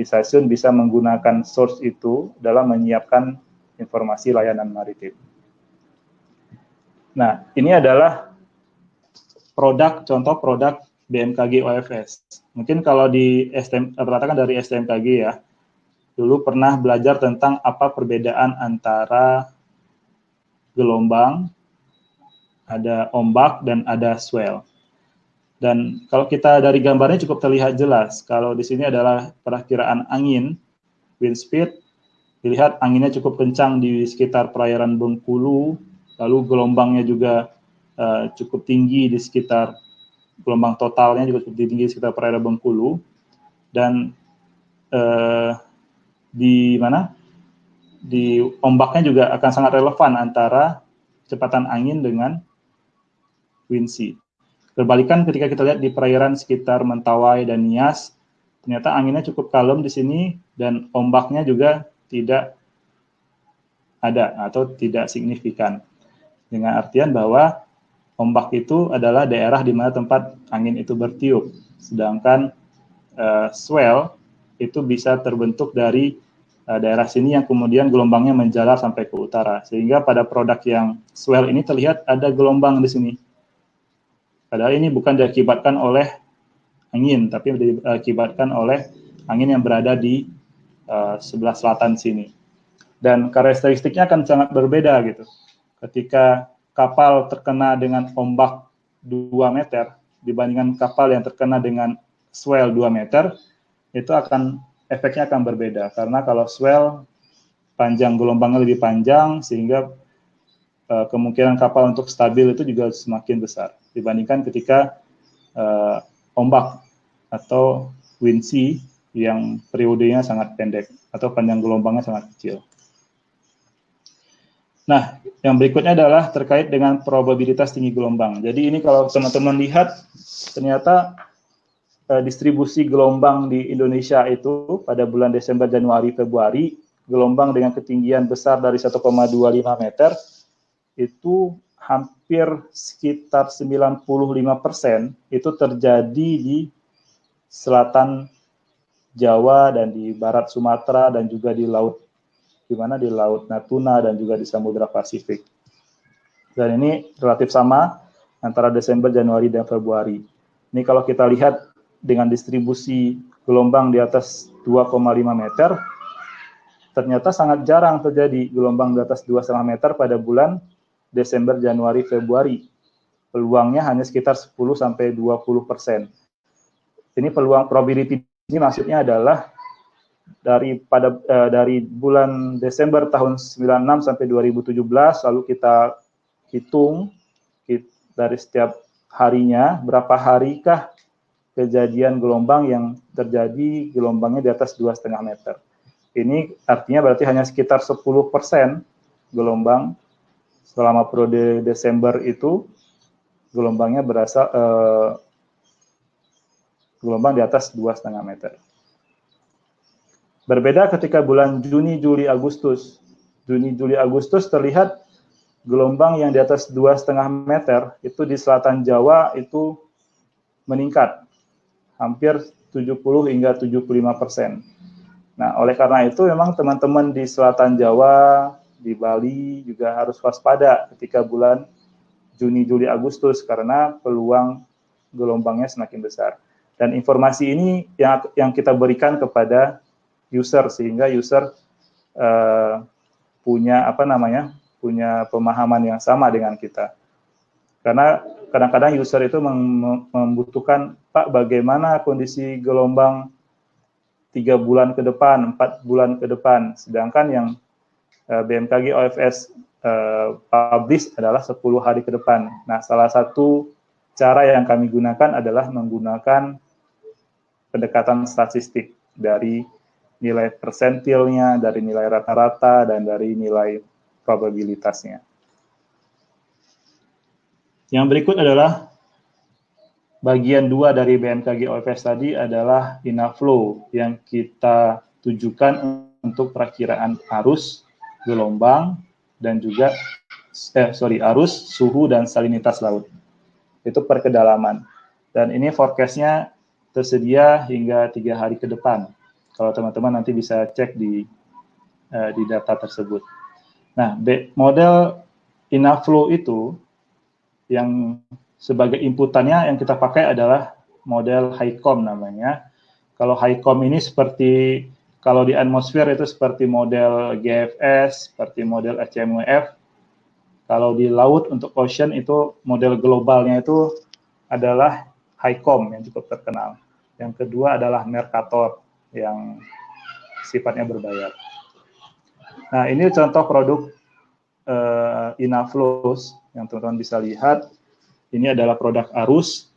stasiun bisa menggunakan source itu dalam menyiapkan informasi layanan maritim. Nah, ini adalah contoh produk BMKG OFS. Mungkin kalau di perhatikan dari STMKG ya, dulu pernah belajar tentang apa perbedaan antara gelombang, ada ombak, dan ada swell. Dan kalau kita dari gambarnya cukup terlihat jelas, kalau di sini adalah perakiraan angin, wind speed, dilihat anginnya cukup kencang di sekitar perairan Bengkulu, lalu gelombangnya juga cukup tinggi di sekitar, gelombang totalnya juga cukup tinggi di sekitar perairan Bengkulu, dan di ombaknya juga akan sangat relevan antara kecepatan angin dengan wind speed. Berbalikan ketika kita lihat di perairan sekitar Mentawai dan Nias, ternyata anginnya cukup kalem di sini dan ombaknya juga tidak ada atau tidak signifikan. Dengan artian bahwa ombak itu adalah daerah di mana tempat angin itu bertiup, sedangkan swell itu bisa terbentuk dari daerah sini yang kemudian gelombangnya menjalar sampai ke utara, sehingga pada produk yang swell ini terlihat ada gelombang di sini. Padahal ini bukan diakibatkan oleh angin, tapi diakibatkan oleh angin yang berada di sebelah selatan sini. Dan karakteristiknya akan sangat berbeda gitu. Ketika kapal terkena dengan ombak 2 meter dibandingkan kapal yang terkena dengan swell 2 meter, itu efeknya akan berbeda. Karena kalau swell, panjang gelombangnya lebih panjang, sehingga kemungkinan kapal untuk stabil itu juga semakin besar dibandingkan ketika ombak atau wind sea yang periodenya sangat pendek atau panjang gelombangnya sangat kecil. Nah, yang berikutnya adalah terkait dengan probabilitas tinggi gelombang. Jadi ini kalau teman-teman lihat, ternyata distribusi gelombang di Indonesia itu pada bulan Desember, Januari, Februari, gelombang dengan ketinggian besar dari 1,25 meter, itu hampir sekitar 95% itu terjadi di selatan Jawa dan di barat Sumatera dan juga di laut, di Laut Natuna dan juga di Samudra Pasifik. Dan ini relatif sama antara Desember, Januari, dan Februari. Ini kalau kita lihat dengan distribusi gelombang di atas 2,5 meter, ternyata sangat jarang terjadi gelombang di atas 2,5 meter pada bulan Desember, Januari, Februari. Peluangnya hanya sekitar 10-20%. Ini peluang probability ini maksudnya adalah dari bulan Desember tahun 96 sampai 2017, lalu kita hitung dari setiap harinya, berapa harikah kejadian gelombang yang terjadi gelombangnya di atas 2,5 meter. Ini artinya berarti hanya sekitar 10% gelombang selama periode Desember itu gelombangnya berasal gelombang di atas 2,5 meter. Berbeda ketika bulan Juni, Juli, Agustus. Juni, Juli, Agustus terlihat gelombang yang di atas 2,5 meter itu di selatan Jawa itu meningkat hampir 70 hingga 75%. Nah, oleh karena itu memang teman-teman di selatan Jawa, di Bali juga harus waspada ketika bulan Juni, Juli, Agustus karena peluang gelombangnya semakin besar. Dan informasi ini yang kita berikan kepada user sehingga user punya punya pemahaman yang sama dengan kita. Karena kadang-kadang user itu membutuhkan, Pak, bagaimana kondisi gelombang 3 bulan ke depan, 4 bulan ke depan, sedangkan yang BMKG OFS publish adalah 10 hari ke depan. Nah, salah satu cara yang kami gunakan adalah menggunakan pendekatan statistik dari nilai persentilnya, dari nilai rata-rata, dan dari nilai probabilitasnya. Yang berikut adalah bagian 2 dari BMKG OFS tadi adalah INAFLOW yang kita tujukan untuk perakiraan arus, gelombang, dan juga arus, suhu, dan salinitas laut. Itu per kedalaman. Dan ini forecast-nya tersedia hingga 3 hari ke depan. Kalau teman-teman nanti bisa cek di data tersebut. Nah, model INAFLOW itu yang sebagai inputannya yang kita pakai adalah model HiCom namanya. Kalau HiCom ini seperti kalau di atmosfer itu seperti model GFS, seperti model HMWF. Kalau di laut untuk ocean itu model globalnya itu adalah HiCom yang cukup terkenal. Yang kedua adalah Mercator yang sifatnya berbayar. Nah, ini contoh produk INAFLOW yang teman-teman bisa lihat. Ini adalah produk arus.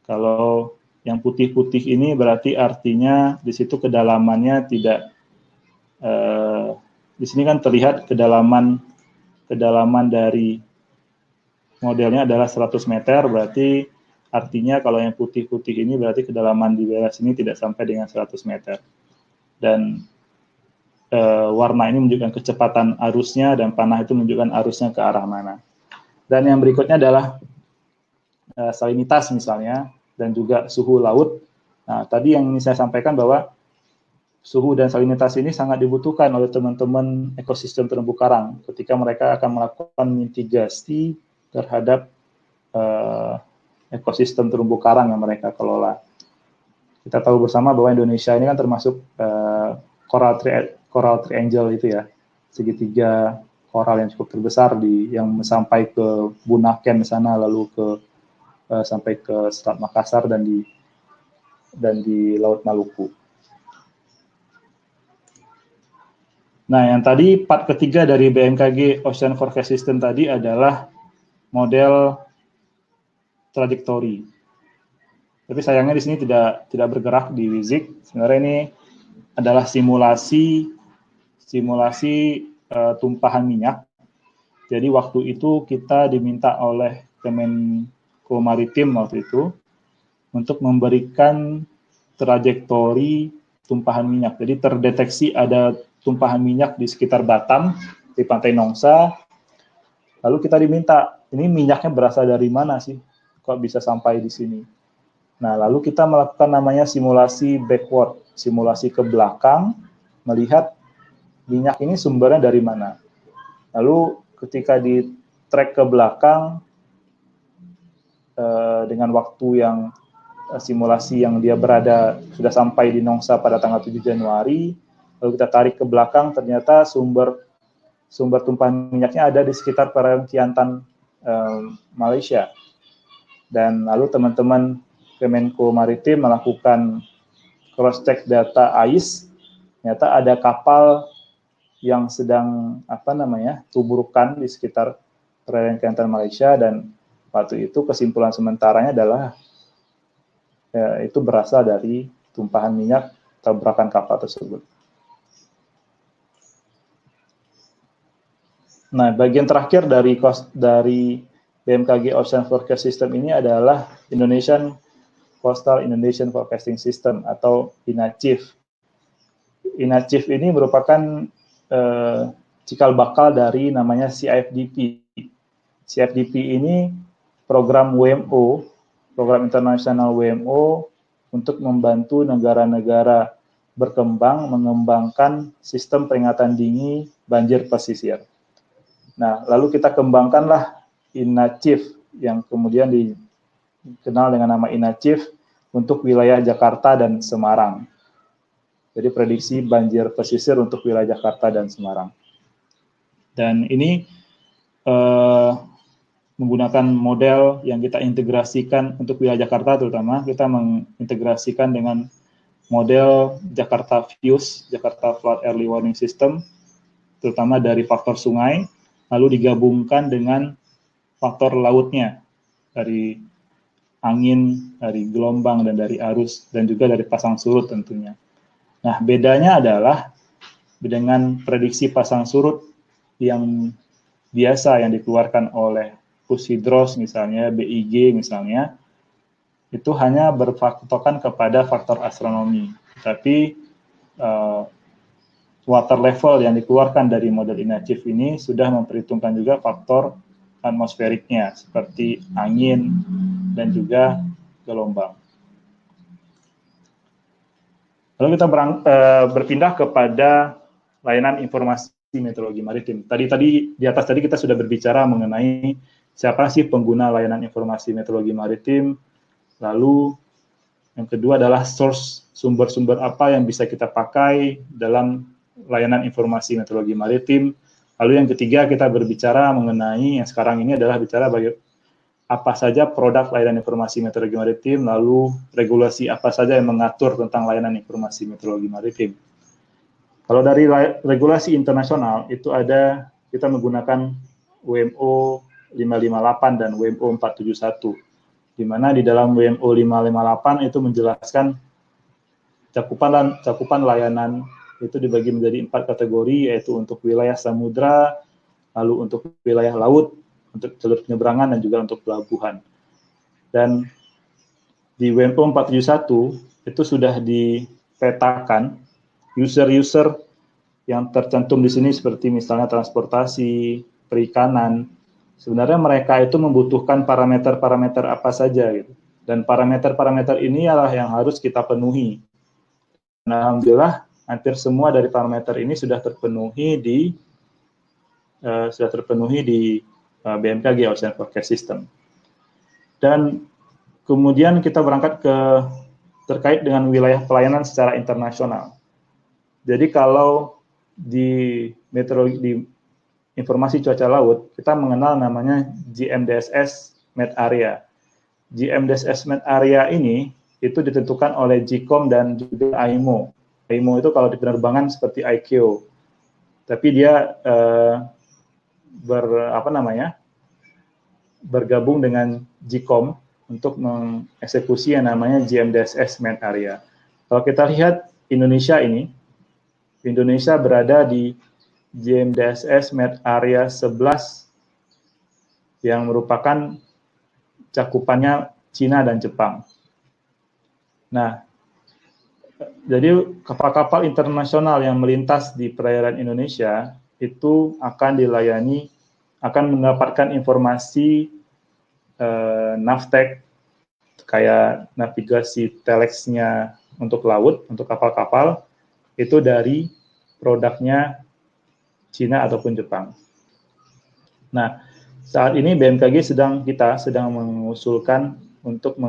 Kalau yang putih-putih ini berarti artinya di situ kedalamannya tidak, di sini kan terlihat kedalaman dari modelnya adalah 100 meter, berarti artinya kalau yang putih-putih ini berarti kedalaman di daerah sini tidak sampai dengan 100 meter. Dan warna ini menunjukkan kecepatan arusnya dan panah itu menunjukkan arusnya ke arah mana. Dan yang berikutnya adalah salinitas misalnya, dan juga suhu laut. Nah, tadi yang saya sampaikan bahwa suhu dan salinitas ini sangat dibutuhkan oleh teman-teman ekosistem terumbu karang ketika mereka akan melakukan mitigasi terhadap ekosistem terumbu karang yang mereka kelola. Kita tahu bersama bahwa Indonesia ini kan termasuk coral triangle itu ya, segitiga koral yang cukup terbesar yang sampai ke Bunaken di sana, lalu sampai ke Selat Makassar dan di Laut Maluku. Nah, yang tadi part ketiga dari BMKG Ocean Forecast System tadi adalah model trajektori. Tapi sayangnya di sini tidak bergerak di WYSIWYG. Sebenarnya ini adalah simulasi tumpahan minyak. Jadi waktu itu kita diminta oleh Kemenko Maritim waktu itu untuk memberikan trajektori tumpahan minyak. Jadi terdeteksi ada tumpahan minyak di sekitar Batam, di Pantai Nongsa. Lalu kita diminta, ini minyaknya berasal dari mana sih? Kok bisa sampai di sini? Nah, lalu kita melakukan namanya simulasi backward, simulasi ke belakang, melihat minyak ini sumbernya dari mana. Lalu ketika di track ke belakang, dengan waktu yang simulasi yang dia berada sudah sampai di Nongsa pada tanggal 7 Januari, lalu kita tarik ke belakang, ternyata sumber tumpahan minyaknya ada di sekitar perairan Kiantan, Malaysia. Dan lalu teman-teman Kemenko Maritim melakukan cross-check data AIS, ternyata ada kapal yang sedang tuburukan di sekitar perairan Kiantan, Malaysia, dan waktu itu kesimpulan sementaranya adalah itu berasal dari tumpahan minyak tabrakan kapal tersebut. Nah, bagian terakhir dari BMKG Ocean Forecast System ini adalah Indonesian Coastal Indonesian Forecasting System atau INACIF. INACIF ini merupakan cikal bakal dari namanya CIFDP. CIFDP ini program WMO, program internasional WMO untuk membantu negara-negara berkembang mengembangkan sistem peringatan dini banjir pesisir. Nah, lalu kita kembangkanlah INACIF yang kemudian dikenal dengan nama INACIF untuk wilayah Jakarta dan Semarang. Jadi prediksi banjir pesisir untuk wilayah Jakarta dan Semarang. Dan ini menggunakan model yang kita integrasikan untuk wilayah Jakarta, terutama kita mengintegrasikan dengan model Jakarta FEWS, Jakarta Flood Early Warning System, terutama dari faktor sungai, lalu digabungkan dengan faktor lautnya, dari angin, dari gelombang, dan dari arus, dan juga dari pasang surut tentunya. Nah, bedanya adalah dengan prediksi pasang surut yang biasa yang dikeluarkan oleh Pusidros misalnya, BIG misalnya, itu hanya berpatokan kepada faktor astronomi. Tapi water level yang dikeluarkan dari model INACIF ini sudah memperhitungkan juga faktor atmosferiknya, seperti angin dan juga gelombang. Lalu kita berpindah kepada layanan informasi meteorologi maritim. Tadi di atas tadi kita sudah berbicara mengenai siapa sih pengguna layanan informasi meteorologi maritim. Lalu yang kedua adalah source, sumber-sumber apa yang bisa kita pakai dalam layanan informasi meteorologi maritim. Lalu yang ketiga kita berbicara mengenai yang sekarang ini adalah bicara apa saja produk layanan informasi meteorologi maritim, lalu regulasi apa saja yang mengatur tentang layanan informasi meteorologi maritim. Kalau dari regulasi internasional, itu ada, kita menggunakan WMO 558 dan WMO 471, di mana di dalam WMO 558 itu menjelaskan cakupan layanan itu dibagi menjadi 4 kategori, yaitu untuk wilayah samudra, lalu untuk wilayah laut, untuk jalur penyeberangan, dan juga untuk pelabuhan. Dan di WMO 471 itu sudah dipetakan user-user yang tercantum di sini seperti misalnya transportasi, perikanan. Sebenarnya mereka itu membutuhkan parameter-parameter apa saja gitu. Dan parameter-parameter ini adalah yang harus kita penuhi. Nah, alhamdulillah hampir semua dari parameter ini sudah terpenuhi di BMKG Ocean Forecast System. Dan kemudian kita berangkat terkait dengan wilayah pelayanan secara internasional. Jadi kalau di informasi cuaca laut, kita mengenal namanya GMDSS Met Area. GMDSS Met Area ini itu ditentukan oleh GCOM dan juga AIMO. AIMO itu kalau di penerbangan seperti ICAO. Tapi dia bergabung dengan GCOM untuk mengeksekusi yang namanya GMDSS Met Area. Kalau kita lihat Indonesia berada di GMDSS Met Area 11 yang merupakan cakupannya Cina dan Jepang. Nah, jadi kapal-kapal internasional yang melintas di perairan Indonesia itu akan mendapatkan informasi NAVTEC, kayak navigasi telex-nya untuk laut, untuk kapal-kapal, itu dari produknya Cina ataupun Jepang. Nah, saat ini BMKG sedang mengusulkan untuk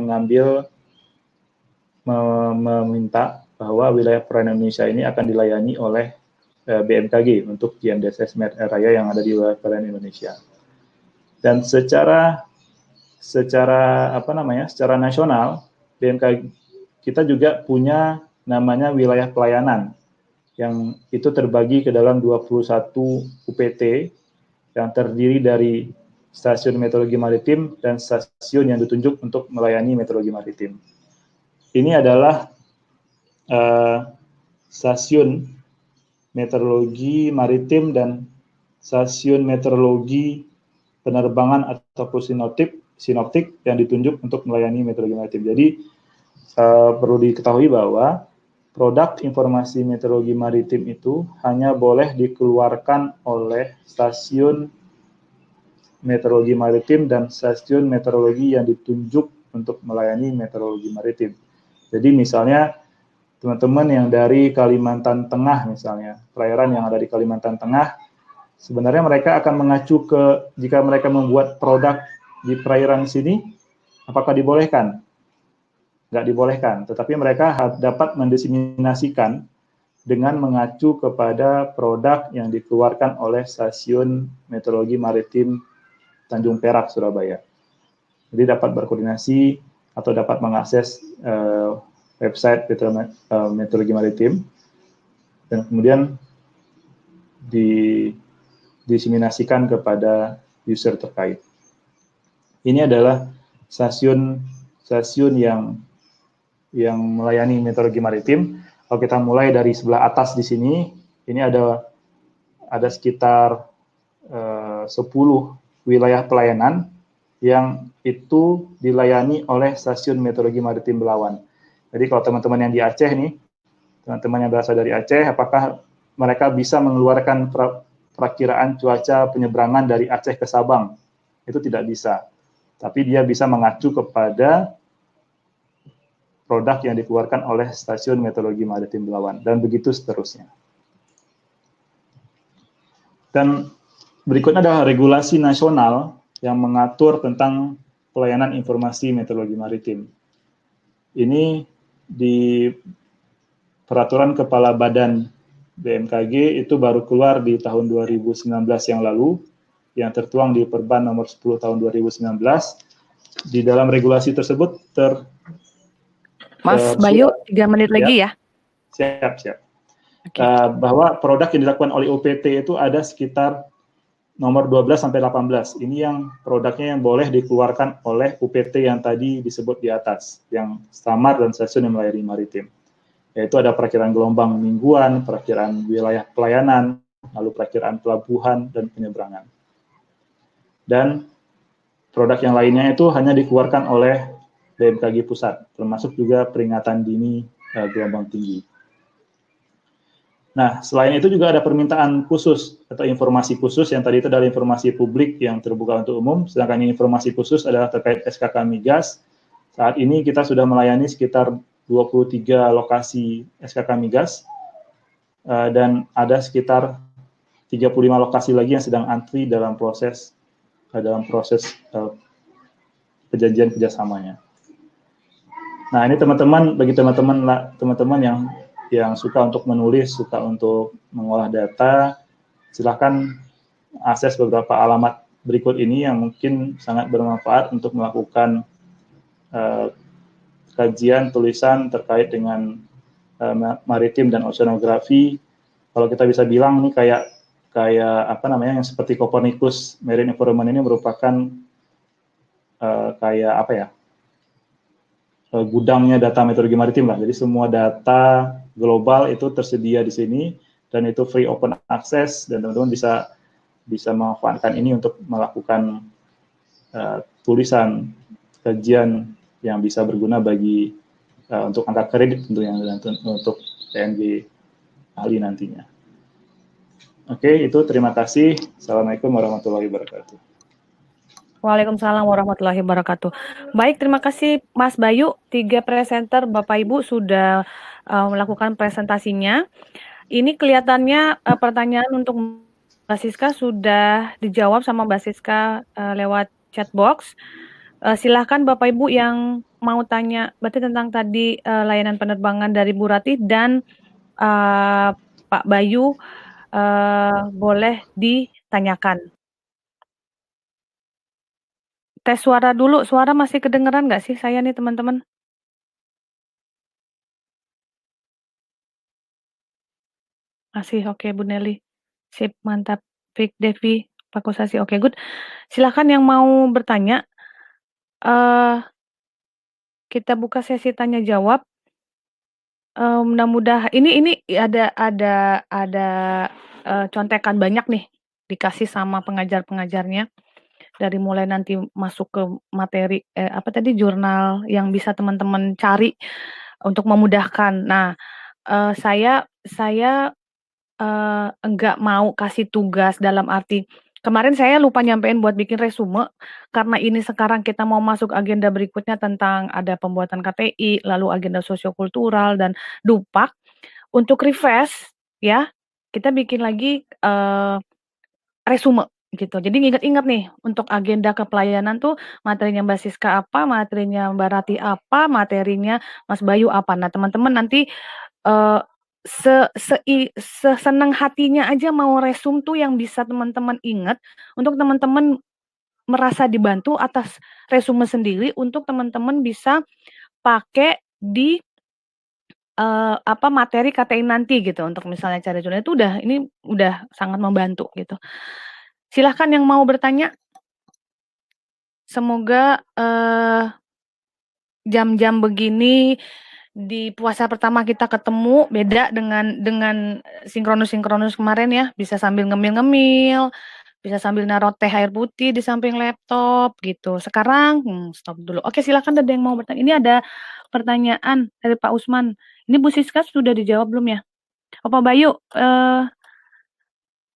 meminta bahwa wilayah perairan Indonesia ini akan dilayani oleh BMKG untuk GMDSS Met Area yang ada di wilayah perairan Indonesia. Dan secara nasional, BMKG kita juga punya namanya wilayah pelayanan yang itu terbagi ke dalam 21 UPT yang terdiri dari stasiun meteorologi maritim dan stasiun yang ditunjuk untuk melayani meteorologi maritim. Ini adalah stasiun meteorologi maritim dan stasiun meteorologi penerbangan ataupun sinoptik yang ditunjuk untuk melayani meteorologi maritim. Jadi perlu diketahui bahwa produk informasi meteorologi maritim itu hanya boleh dikeluarkan oleh stasiun meteorologi maritim dan stasiun meteorologi yang ditunjuk untuk melayani meteorologi maritim. Jadi misalnya teman-teman yang dari Kalimantan Tengah misalnya, perairan yang ada di Kalimantan Tengah, sebenarnya mereka akan mengacu ke jika mereka membuat produk di perairan sini, apakah dibolehkan? Nggak dibolehkan, tetapi mereka dapat mendiseminasikan dengan mengacu kepada produk yang dikeluarkan oleh Stasiun Meteorologi Maritim Tanjung Perak, Surabaya. Jadi dapat berkoordinasi atau dapat mengakses website Meteorologi Maritim dan kemudian diseminasikan kepada user terkait. Ini adalah stasiun yang melayani meteorologi maritim. Kalau kita mulai dari sebelah atas di sini, ini ada sekitar 10 wilayah pelayanan yang itu dilayani oleh Stasiun Meteorologi Maritim Belawan. Jadi kalau teman-teman yang di Aceh nih, teman-teman yang berasal dari Aceh, apakah mereka bisa mengeluarkan perakiraan cuaca penyeberangan dari Aceh ke Sabang? Itu tidak bisa. Tapi dia bisa mengacu kepada produk yang dikeluarkan oleh Stasiun Meteorologi Maritim Belawan, dan begitu seterusnya. Dan berikutnya adalah regulasi nasional yang mengatur tentang pelayanan informasi meteorologi maritim. Ini di Peraturan Kepala Badan BMKG itu baru keluar di tahun 2019 yang lalu, yang tertuang di Perban nomor 10 tahun 2019. Di dalam regulasi tersebut Mas Bayu, 3 menit lagi ya. Siap. Okay. Bahwa produk yang dilakukan oleh UPT itu ada sekitar nomor 12 sampai 18. Ini yang produknya yang boleh dikeluarkan oleh UPT yang tadi disebut di atas, yang STAMAR dan Stasiun yang melayani maritim. Yaitu ada perakiraan gelombang mingguan, perakiraan wilayah pelayanan, lalu perakiraan pelabuhan dan penyeberangan. Dan produk yang lainnya itu hanya dikeluarkan oleh BMKG Pusat, termasuk juga peringatan dini gelombang tinggi. Nah, selain itu juga ada permintaan khusus atau informasi khusus yang tadi itu adalah informasi publik yang terbuka untuk umum, sedangkan informasi khusus adalah terkait SKK Migas. Saat ini kita sudah melayani sekitar 23 lokasi SKK Migas dan ada sekitar 35 lokasi lagi yang sedang antri dalam proses perjanjian kerjasamanya. Nah, ini bagi teman-teman yang suka untuk menulis, suka untuk mengolah data, silakan akses beberapa alamat berikut ini yang mungkin sangat bermanfaat untuk melakukan kajian tulisan terkait dengan maritim dan oceanografi. Kalau kita bisa bilang ini kayak yang seperti Copernicus Marine Environment ini merupakan gudangnya data meteorologi maritim lah. Jadi semua data global itu tersedia di sini dan itu free open access dan teman-teman bisa memanfaatkan ini untuk melakukan tulisan kajian yang bisa berguna bagi untuk angka kredit tentunya dan untuk PMG ahli nantinya. Oke, itu terima kasih. Assalamualaikum warahmatullahi wabarakatuh. Waalaikumsalam warahmatullahi wabarakatuh. Baik, terima kasih Mas Bayu. 3 presenter Bapak Ibu sudah melakukan presentasinya. Ini kelihatannya pertanyaan untuk Mbak Siska sudah dijawab sama Mbak Siska lewat chat box. Silahkan Bapak Ibu yang mau tanya berarti tentang tadi layanan penerbangan dari Bu Ratih dan Pak Bayu boleh ditanyakan. Tes suara dulu, suara masih kedengeran nggak sih saya nih teman-teman? Masih, oke Bu Nelly. Sip, mantap. Fik Devi, Pak Kosasi, oke good. Silahkan yang mau bertanya. Kita buka sesi tanya jawab. Mudah-mudahan ini ada contekan banyak nih dikasih sama pengajar-pengajarnya. Dari mulai nanti masuk ke materi jurnal yang bisa teman-teman cari untuk memudahkan. Nah, saya enggak mau kasih tugas dalam arti kemarin saya lupa nyampein buat bikin resume, karena ini sekarang kita mau masuk agenda berikutnya tentang ada pembuatan KTI, lalu agenda sosiokultural dan Dupak. Untuk refresh ya, kita bikin lagi resume gitu. Jadi ingat-ingat nih untuk agenda kepelayanan tuh materinya Mbak Siska apa, materinya Mbak Rati apa, materinya Mas Bayu apa. Nah, teman-teman nanti sesenang hatinya aja mau resume tuh yang bisa teman-teman ingat untuk teman-teman merasa dibantu atas resume sendiri untuk teman-teman bisa pakai di materi KTI nanti gitu untuk misalnya cari jurnal itu ini udah sangat membantu gitu. Silahkan yang mau bertanya. Semoga jam-jam begini di puasa pertama kita ketemu beda dengan sinkronus kemarin ya, bisa sambil ngemil-ngemil, bisa sambil naruh teh air putih di samping laptop gitu. Sekarang stop dulu. Oke, silakan ada yang mau bertanya. Ini ada pertanyaan dari Pak Usman. Ini Bu Siska sudah dijawab belum ya? Pak Bayu,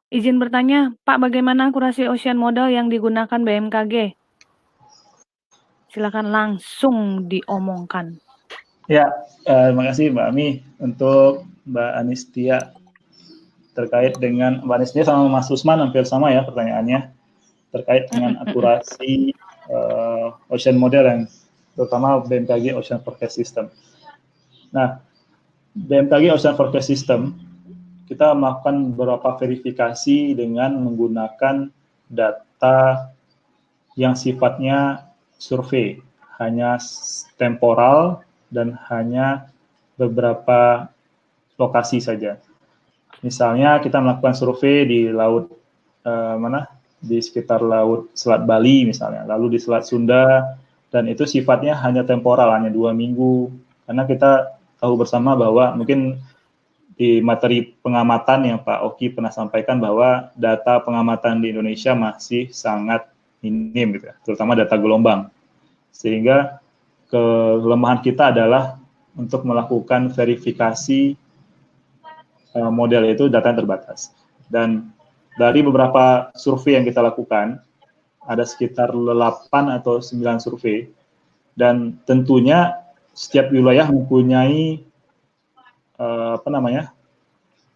izin bertanya, Pak, bagaimana akurasi ocean model yang digunakan BMKG? Silakan langsung diomongkan. Ya, terima kasih Mbak Ami. Untuk Mbak Anistia, terkait dengan Mbak Anistia sama Mas Usman hampir sama ya pertanyaannya, terkait dengan akurasi ocean model yang terutama BMKG Ocean Forecast System. Nah, BMKG Ocean Forecast System, kita melakukan beberapa verifikasi dengan menggunakan data yang sifatnya survei, hanya temporal dan hanya beberapa lokasi saja. Misalnya kita melakukan survei di laut di sekitar laut Selat Bali misalnya, lalu di Selat Sunda, dan itu sifatnya hanya temporal, hanya 2 minggu, karena kita tahu bersama bahwa mungkin di materi pengamatan yang Pak Oki pernah sampaikan bahwa data pengamatan di Indonesia masih sangat minim, gitu ya, terutama data gelombang. Sehingga kelemahan kita adalah untuk melakukan verifikasi model itu data yang terbatas. Dan dari beberapa survei yang kita lakukan, ada sekitar 8 atau 9 survei, dan tentunya setiap wilayah mempunyai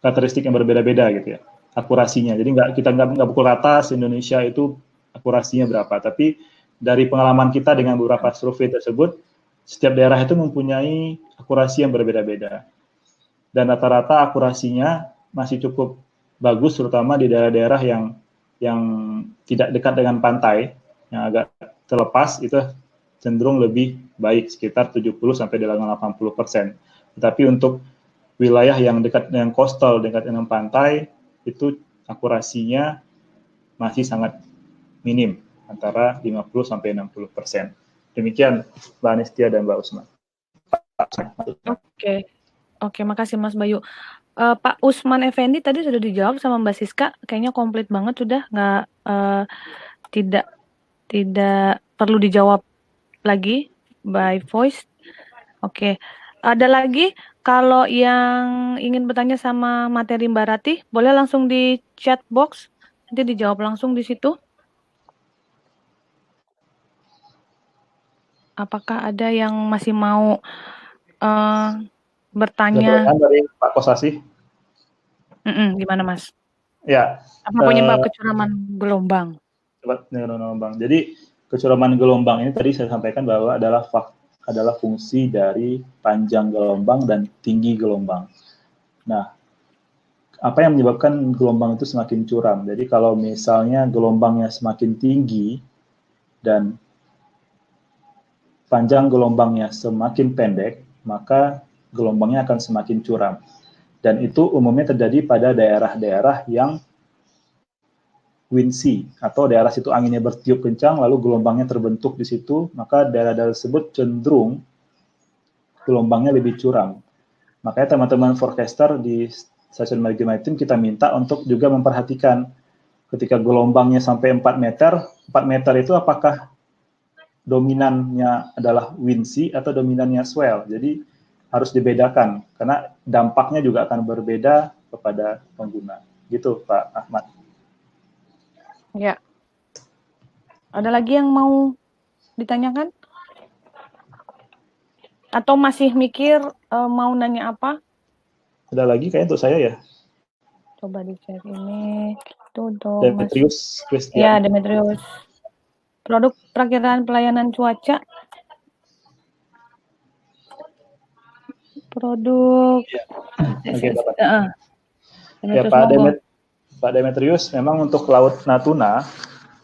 karakteristik yang berbeda-beda gitu ya, akurasinya. Jadi kita nggak pukul rata se-Indonesia itu akurasinya berapa, tapi dari pengalaman kita dengan beberapa survei tersebut, setiap daerah itu mempunyai akurasi yang berbeda-beda. Dan rata-rata akurasinya masih cukup bagus, terutama di daerah-daerah yang tidak dekat dengan pantai, yang agak terlepas, itu cenderung lebih baik, sekitar 70-80%. Tetapi untuk wilayah yang dekat dengan coastal, dekat dengan pantai, itu akurasinya masih sangat minim, antara 50-60%. Demikian Mbak Anistia dan Mbak Usman. Oke, makasih Mas Bayu. Pak Usman Effendi tadi sudah dijawab sama Mbak Siska, kayaknya komplit banget sudah, nggak tidak perlu dijawab lagi by voice. Oke, ada lagi kalau yang ingin bertanya sama materi Mbak Rati, boleh langsung di chat box, nanti dijawab langsung di situ. Apakah ada yang masih mau bertanya? Dari Pak Kosasi. Gimana Mas? Ya. Apa penyebab kecuraman gelombang? Jadi kecuraman gelombang ini tadi saya sampaikan bahwa adalah fungsi dari panjang gelombang dan tinggi gelombang. Nah, apa yang menyebabkan gelombang itu semakin curam? Jadi kalau misalnya gelombangnya semakin tinggi dan panjang gelombangnya semakin pendek, maka gelombangnya akan semakin curam. Dan itu umumnya terjadi pada daerah-daerah yang windsea, atau daerah situ anginnya bertiup kencang, lalu gelombangnya terbentuk di situ, maka daerah-daerah tersebut cenderung gelombangnya lebih curam. Makanya teman-teman forecaster di stasiun maritim kita minta untuk juga memperhatikan ketika gelombangnya sampai 4 meter itu apakah dominannya adalah windsea atau dominannya swell. Jadi harus dibedakan, karena dampaknya juga akan berbeda kepada pengguna. Gitu Pak Ahmad. Ya. Ada lagi yang mau ditanyakan? Atau masih mikir mau nanya apa? Ada lagi kayak untuk saya ya. Coba dicek ini. Tuh dong, Mas. Demetrius Christian. Ya, Demetrius. Produk perakiraan pelayanan cuaca. Produk. Ya. Oke, Bapak. Ya, Ya, Pak Demetrius, memang untuk Laut Natuna,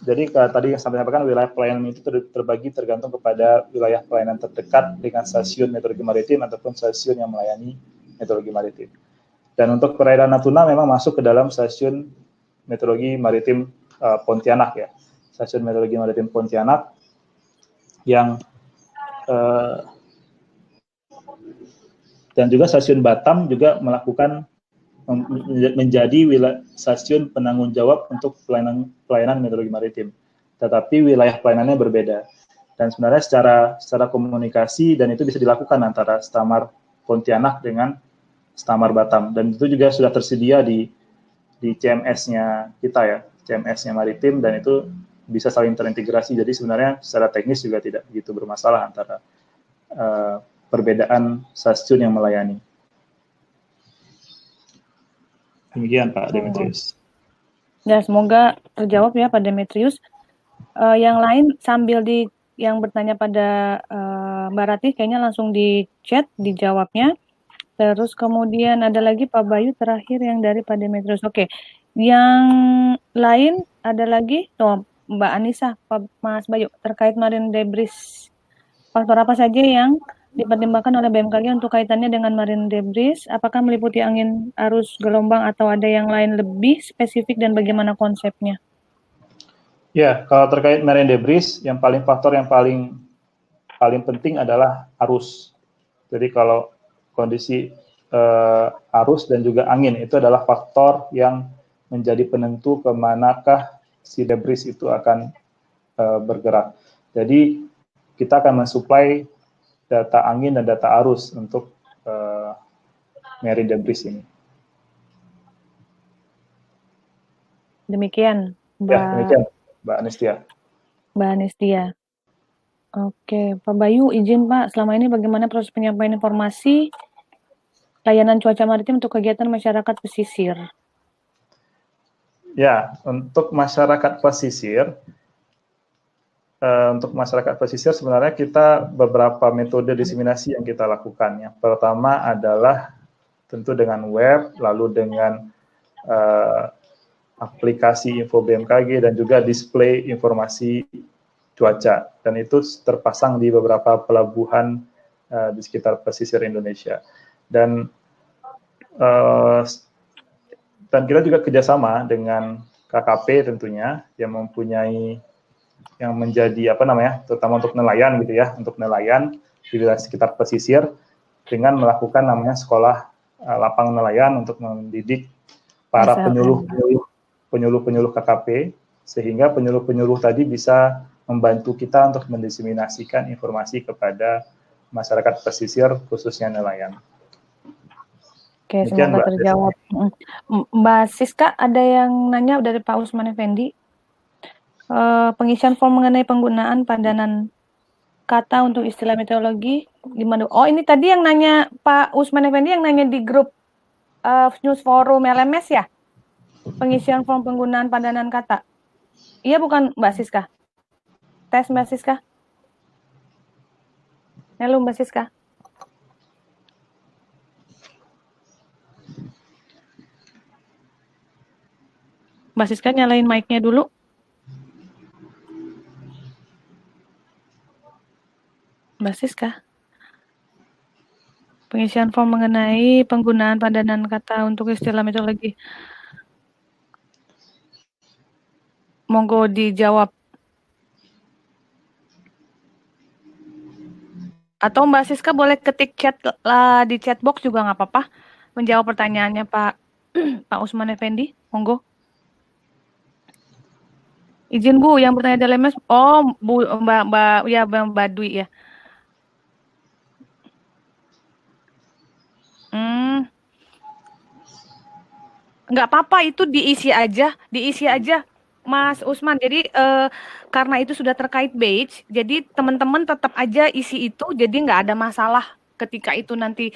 jadi tadi yang sampai sampaikan wilayah pelayanan itu terbagi tergantung kepada wilayah pelayanan terdekat dengan stasiun meteorologi maritim ataupun stasiun yang melayani meteorologi maritim. Dan untuk perairan Natuna memang masuk ke dalam stasiun meteorologi maritim Pontianak ya, stasiun meteorologi maritim Pontianak yang dan juga stasiun Batam juga melakukan menjadi stasiun penanggung jawab untuk pelayanan meteorologi maritim. Tetapi wilayah pelayanannya berbeda. Dan sebenarnya secara komunikasi dan itu bisa dilakukan antara Stamar Pontianak dengan Stamar Batam. Dan itu juga sudah tersedia di CMS-nya kita ya, CMS-nya maritim, dan itu bisa saling terintegrasi. Jadi sebenarnya secara teknis juga tidak begitu bermasalah antara perbedaan stasiun yang melayani. Demikian Pak Demetrius. Ya, semoga terjawab ya Pak Demetrius. Yang lain sambil yang bertanya pada Mbak Ratih kayaknya langsung di chat dijawabnya. Terus kemudian ada lagi Pak Bayu terakhir yang dari Pak Demetrius. Oke. Yang lain ada lagi Mbak Anissa, Pak Mas Bayu terkait marine debris. Faktor apa saja yang dipertimbangkan oleh BMKG untuk kaitannya dengan marine debris? Apakah meliputi angin, arus, gelombang, atau ada yang lain lebih spesifik dan bagaimana konsepnya? Ya, kalau terkait marine debris, faktor yang paling penting adalah arus. Jadi kalau kondisi arus dan juga angin itu adalah faktor yang menjadi penentu kemanakah si debris itu akan bergerak. Jadi kita akan mensuplai data angin dan data arus untuk marine debris ini. Demikian, Mbak. Ya, demikian, Mbak Anistia. Mbak Anistia. Oke, Pak Bayu, izin Pak, selama ini bagaimana proses penyampaian informasi layanan cuaca maritim untuk kegiatan masyarakat pesisir? Ya, untuk masyarakat pesisir, sebenarnya kita beberapa metode diseminasi yang kita lakukan. Yang pertama adalah tentu dengan web, lalu dengan aplikasi info BMKG dan juga display informasi cuaca. Dan itu terpasang di beberapa pelabuhan di sekitar pesisir Indonesia. Dan kita juga kerjasama dengan KKP tentunya yang menjadi terutama untuk nelayan gitu ya, untuk nelayan di wilayah sekitar pesisir dengan melakukan namanya sekolah lapangan nelayan untuk mendidik para penyuluh KKP, sehingga penyuluh tadi bisa membantu kita untuk mendiseminasikan informasi kepada masyarakat pesisir khususnya nelayan. Oke, semoga terjawab. Mbak Siska, ada yang nanya dari Pak Usman Effendi. Pengisian form mengenai penggunaan padanan kata untuk istilah meteorologi gimana? Oh, ini tadi yang nanya Pak Usman Effendi yang nanya di grup News Forum LMS ya? Pengisian form penggunaan padanan kata. Iya bukan Mbak Siska? Tes Mbak Siska? Halo Mbak Siska? Mbak Siska nyalain mic-nya dulu. Mbak Siska. Pengisian form mengenai penggunaan padanan kata untuk istilah meteorologi. Monggo dijawab. Atau Mbak Siska boleh ketik chat di chat box juga nggak apa-apa. Menjawab pertanyaannya Pak Usman Effendi. Monggo. Izin Bu, yang bertanya dari LMS. Oh, Bu, Mbak Dwi ya. Nggak apa-apa, itu diisi aja. Mas Usman, jadi karena itu sudah terkait batch, jadi teman-teman tetap aja isi itu, jadi nggak ada masalah ketika itu nanti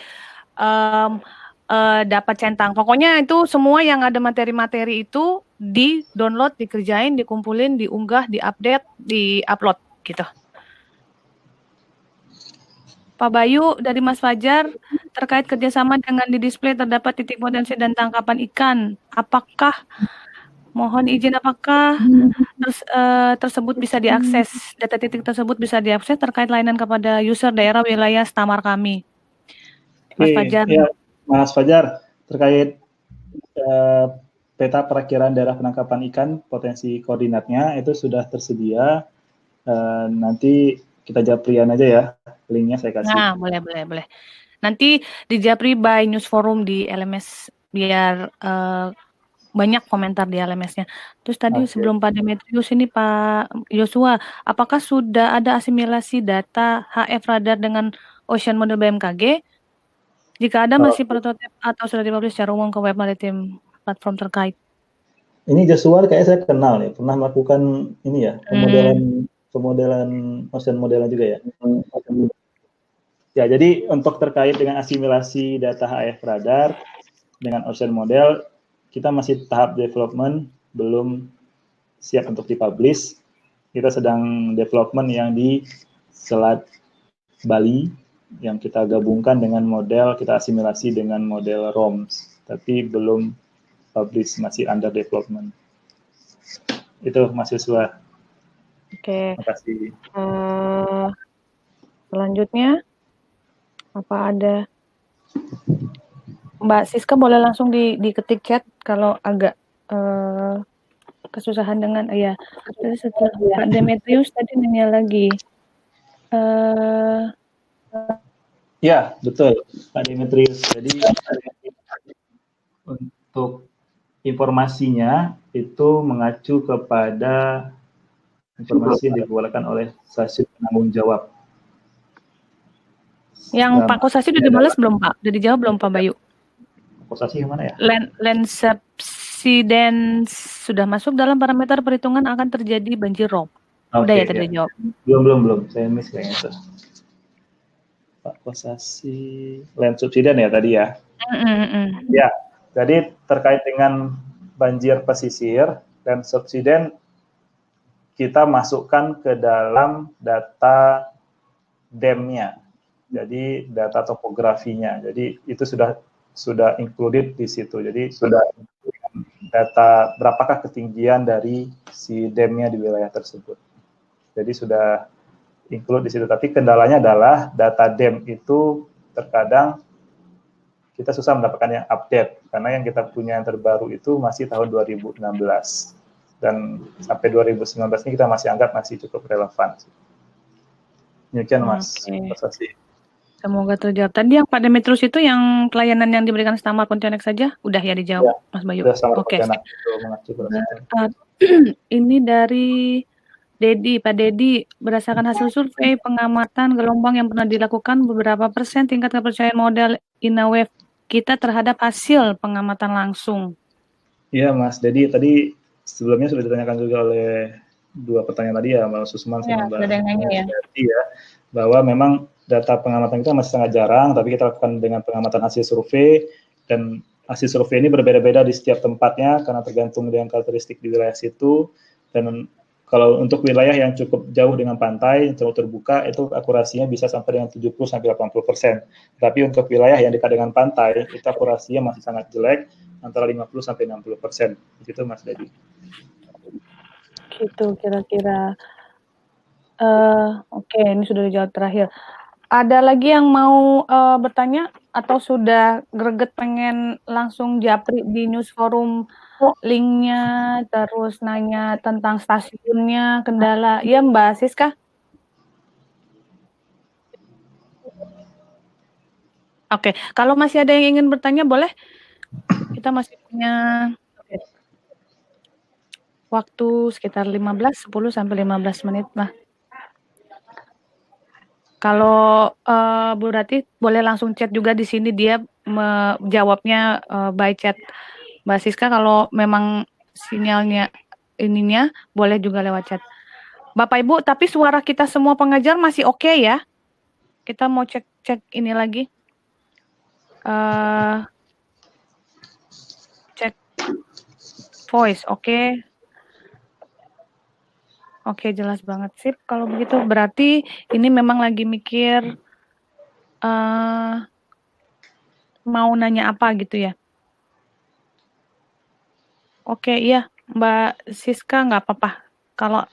dapat centang. Pokoknya itu semua yang ada materi-materi itu di-download, dikerjain, dikumpulin, diunggah, di-update, di-upload gitu. Pak Bayu dari Mas Fajar, terkait kerjasama dengan di display terdapat titik potensi dan tangkapan ikan. Apakah mohon izin apakah tersebut bisa diakses, data titik tersebut bisa diakses terkait layanan kepada user daerah wilayah Stamar kami. Mas Fajar. Ya, Mas Fajar, terkait peta perakiraan daerah penangkapan ikan, potensi koordinatnya itu sudah tersedia. Nanti kita japrian aja ya, linknya saya kasih. Nah, boleh. Nanti di japri by News Forum di LMS biar banyak komentar di LMS-nya. Terus tadi sebelum Pak Demetrius ini Pak Yosua, apakah sudah ada asimilasi data HF radar dengan Ocean Model BMKG? Jika ada masih prototipe atau sudah dipublish secara umum ke web maritim platform terkait? Ini Joshua kayak saya kenal nih, pernah melakukan ini ya, pemodelan Ocean modelan juga ya. Ya, jadi untuk terkait dengan asimilasi data HF radar dengan Ocean model, kita masih tahap development, belum siap untuk dipublish. Kita sedang development yang di Selat Bali, yang kita gabungkan dengan model, kita asimilasi dengan model ROMS, tapi belum publish, masih under development. Itu Mas Yosua. Oke. Terima kasih. Selanjutnya, apa ada? Mbak Siska boleh langsung diketik chat kalau agak kesusahan dengan ya. Terus setelah Pak Demetrius tadi nanya lagi. Ya, betul Pak Demetrius. Jadi untuk informasinya itu mengacu kepada informasi yang dikeluarkan oleh stasiun penanggung jawab. Yang Pak Kosasi udah dibalas belum Pak? Udah dijawab belum Pak Bayu? Kosasi yang mana ya? Land subsidence sudah masuk dalam parameter perhitungan akan terjadi banjir rob. Udah ya tadi dijawab? Belum. Saya miss kayaknya itu. Pak Kosasi, land subsidence ya tadi ya? Ya, jadi terkait dengan banjir pesisir, land subsidence kita masukkan ke dalam data dam-nya. Jadi data topografinya. Jadi itu sudah included di situ. Jadi sudah data berapakah ketinggian dari si dam-nya di wilayah tersebut. Jadi sudah include di situ. Tapi kendalanya adalah data dam itu terkadang kita susah mendapatkan yang update karena yang kita punya yang terbaru itu masih tahun 2016 dan sampai 2019 ini kita masih anggap masih cukup relevan. Demikian Mas. Terima kasih. Semoga terjawab. Tadi yang Pak Demetrius itu yang pelayanan yang diberikan Stamar Pontianak saja, udah ya dijawab, ya, Mas Bayu. Oke. Ini dari Dedi, Pak Dedi, berdasarkan hasil survei pengamatan gelombang yang pernah dilakukan, beberapa persen tingkat kepercayaan model INAWAVE kita terhadap hasil pengamatan langsung? Iya Mas, Dedi tadi sebelumnya sudah ditanyakan juga oleh dua pertanyaan tadi ya, Mbak Susman sama Mbak Dedi ya, bahwa memang data pengamatan kita masih sangat jarang, tapi kita lakukan dengan pengamatan hasil survei, dan hasil survei ini berbeda-beda di setiap tempatnya karena tergantung dengan karakteristik di wilayah situ. Dan kalau untuk wilayah yang cukup jauh dengan pantai, terlalu terbuka, itu akurasinya bisa sampai dengan 70-80%. Tapi untuk wilayah yang dekat dengan pantai, itu akurasinya masih sangat jelek, antara 50-60%. Itu Mas Dedi. Gitu kira-kira. Oke, ini sudah dijawab terakhir. Ada lagi yang mau bertanya atau sudah greget pengen langsung japri di News Forum linknya, terus nanya tentang stasiunnya, kendala? Ya Mbak Siska? Oke, kalau masih ada yang ingin bertanya boleh. Kita masih punya waktu sekitar 10-15 menit lah. Kalau Bu Rati boleh langsung chat juga di sini, dia menjawabnya by chat. Mbak Siska kalau memang sinyalnya ininya, boleh juga lewat chat. Bapak Ibu, tapi suara kita semua pengajar masih oke ya? Kita mau cek ini lagi. Cek voice, oke. Oke, jelas banget. Sip, kalau begitu berarti ini memang lagi mikir mau nanya apa gitu ya. Oke, iya, Mbak Siska nggak apa-apa. Kalau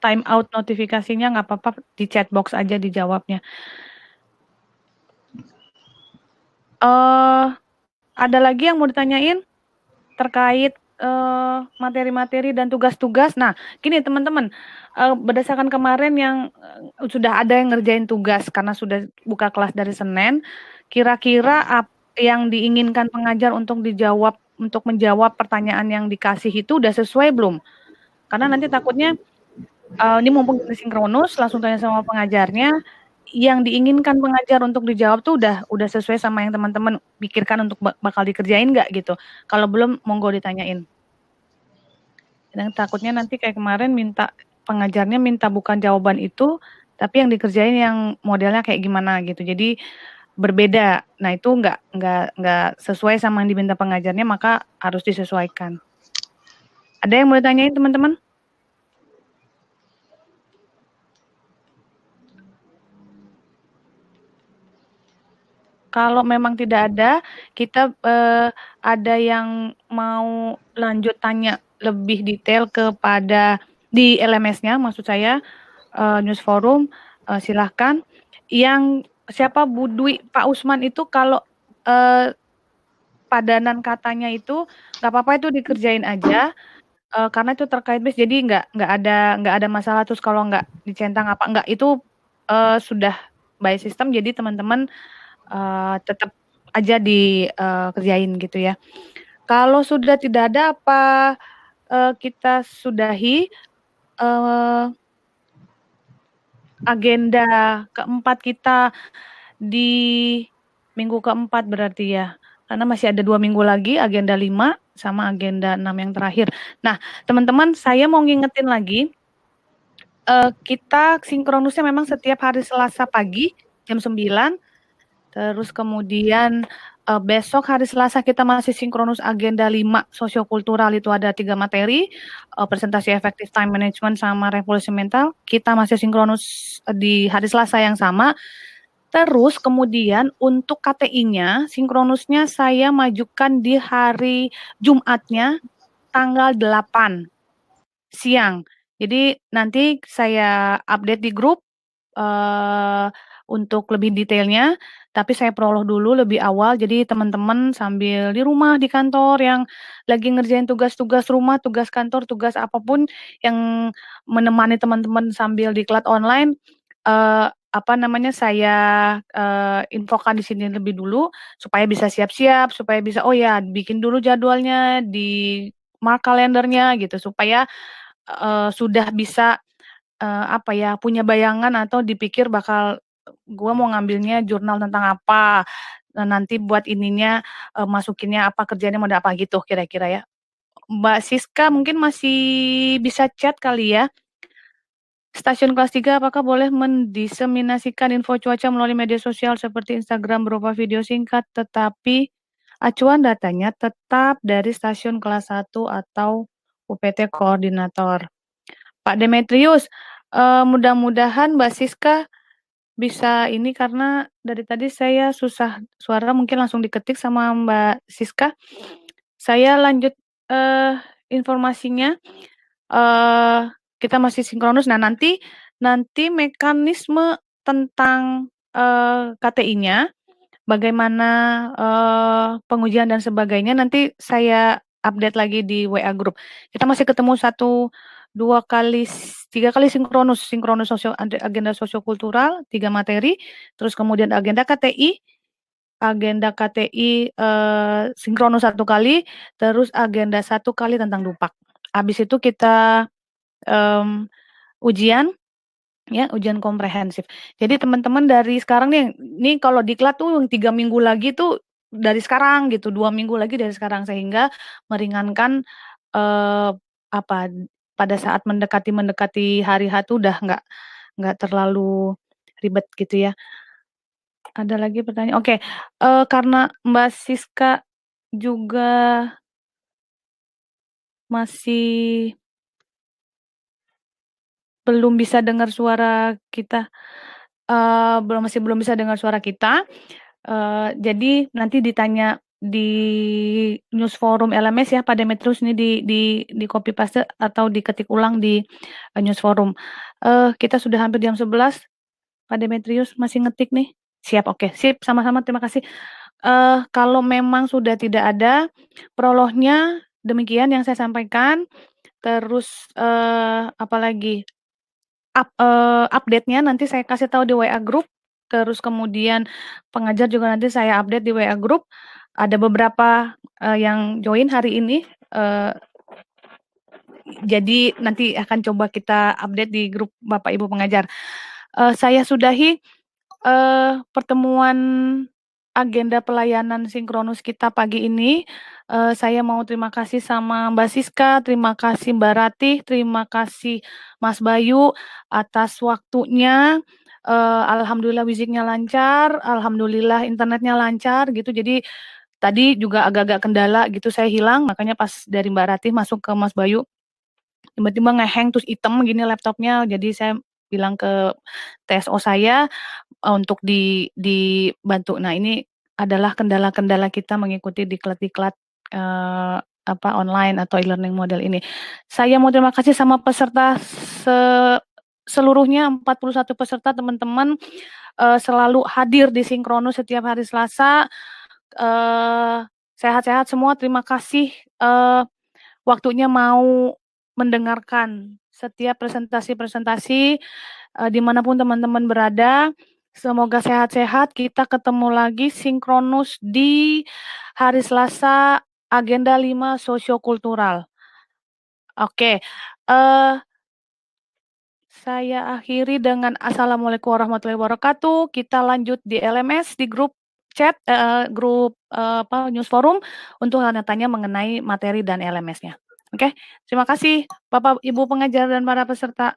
time out notifikasinya nggak apa-apa, di chat box aja dijawabnya. Ada lagi yang mau ditanyain terkait materi-materi dan tugas-tugas. Nah, gini teman-teman, berdasarkan kemarin yang sudah ada yang ngerjain tugas karena sudah buka kelas dari Senin, kira-kira apa yang diinginkan pengajar untuk menjawab pertanyaan yang dikasih itu udah sesuai belum? Karena nanti takutnya ini mumpung sinkronus, langsung tanya sama pengajarnya, yang diinginkan pengajar untuk dijawab tuh udah sesuai sama yang teman-teman pikirkan untuk bakal dikerjain nggak gitu. Kalau belum, monggo ditanyain. Dan takutnya nanti kayak kemarin pengajarnya minta bukan jawaban itu, tapi yang dikerjain yang modelnya kayak gimana gitu. Jadi berbeda. Nah itu nggak sesuai sama yang diminta pengajarnya, maka harus disesuaikan. Ada yang mau ditanyain teman-teman? Kalau memang tidak ada, kita ada yang mau lanjut tanya lebih detail kepada di LMS-nya, maksud saya News Forum, silahkan. Yang siapa Bu Dwi, Pak Usman itu kalau padanan katanya itu nggak apa-apa, itu dikerjain aja. Karena itu terkait bis, jadi nggak ada masalah. Terus kalau nggak dicentang apa nggak, itu sudah by system, jadi teman-teman tetap aja dikerjain gitu ya. Kalau sudah tidak ada apa kita sudahi agenda keempat kita di minggu keempat berarti ya. Karena masih ada 2 minggu lagi, agenda 5 sama agenda 6 yang terakhir. Nah, teman-teman, saya mau ngingetin lagi, kita sinkronusnya memang setiap hari Selasa pagi jam 9. Terus kemudian besok hari Selasa kita masih sinkronus agenda 5 sosiokultural, itu ada 3 materi, presentasi efektif time management sama revolusi mental. Kita masih sinkronus di hari Selasa yang sama. Terus kemudian untuk KTI-nya, sinkronusnya saya majukan di hari Jumatnya tanggal 8 siang. Jadi nanti saya update di grup untuk lebih detailnya, tapi saya prolog dulu lebih awal, jadi teman-teman sambil di rumah, di kantor, yang lagi ngerjain tugas-tugas rumah, tugas kantor, tugas apapun yang menemani teman-teman sambil diklat online, saya infokan di sini lebih dulu, supaya bisa siap-siap, supaya bisa, oh ya, bikin dulu jadwalnya, di mark kalendernya gitu, supaya sudah bisa punya bayangan atau dipikir bakal gue mau ngambilnya jurnal tentang apa, nanti buat ininya masukinnya apa, kerjanya mau apa gitu kira-kira ya. Mbak Siska mungkin masih bisa chat kali ya. Stasiun kelas 3 apakah boleh mendiseminasikan info cuaca melalui media sosial seperti Instagram berupa video singkat, tetapi acuan datanya tetap dari stasiun kelas 1 atau UPT koordinator? Pak Demetrius, mudah-mudahan Mbak Siska bisa ini, karena dari tadi saya susah suara, mungkin langsung diketik sama Mbak Siska. Saya lanjut informasinya. Kita masih sinkronus. Nah, nanti mekanisme tentang KTI-nya, bagaimana pengujian dan sebagainya, nanti saya update lagi di WA group. Kita masih ketemu 1, 2 kali, 3 kali sinkronus agenda sosiokultural, 3 materi, terus kemudian agenda KTI sinkronus 1 kali, terus agenda 1 kali tentang Dupak. Habis itu kita ujian komprehensif. Jadi teman-teman dari sekarang nih kalau diklat tuh 3 minggu lagi tuh dari sekarang gitu, 2 minggu lagi dari sekarang, sehingga meringankan apa pada saat mendekati hari H tuh udah nggak terlalu ribet gitu ya. Ada lagi pertanyaan? Oke, karena Mbak Siska juga masih belum bisa dengar suara kita, masih belum bisa dengar suara kita, jadi nanti ditanya di news forum LMS ya, Pak Demetrius, ini di copy paste atau diketik ulang di news forum. Kita sudah hampir jam 11, Pak Demetrius masih ngetik nih? Siap, oke, sip, sama-sama, terima kasih. Kalau memang sudah tidak ada prolognya, demikian yang saya sampaikan. Terus apalagi update-nya nanti saya kasih tahu di WA group. Terus kemudian pengajar juga nanti saya update di WA group. Ada beberapa yang join hari ini. Jadi nanti akan coba kita update di grup Bapak Ibu pengajar. Saya sudahi pertemuan agenda pelayanan sinkronus kita pagi ini. Saya mau terima kasih sama Mbak Siska, terima kasih Mbak Ratih, terima kasih Mas Bayu atas waktunya. Alhamdulillah wiziknya lancar, alhamdulillah internetnya lancar gitu. Jadi tadi juga agak-agak kendala gitu, saya hilang, makanya pas dari Mbak Ratih masuk ke Mas Bayu, tiba-tiba ngeheng terus hitam gini laptopnya. Jadi saya bilang ke TSO saya untuk dibantu. Nah, ini adalah kendala-kendala kita mengikuti diklat-diklat online atau e-learning model ini. Saya mau terima kasih sama peserta seluruhnya 41 peserta teman-teman selalu hadir di Sinkronus setiap hari Selasa. Sehat-sehat semua. Terima kasih waktunya mau mendengarkan setiap presentasi-presentasi dimanapun teman-teman berada. Semoga sehat-sehat. Kita ketemu lagi sinkronus di hari Selasa, agenda 5 sosiokultural. Oke, saya akhiri dengan Assalamualaikum warahmatullahi wabarakatuh. Kita lanjut di LMS, di grup chat, grup news forum untuk tanya-tanya mengenai materi dan LMS-nya. Oke, terima kasih Bapak Ibu pengajar dan para peserta.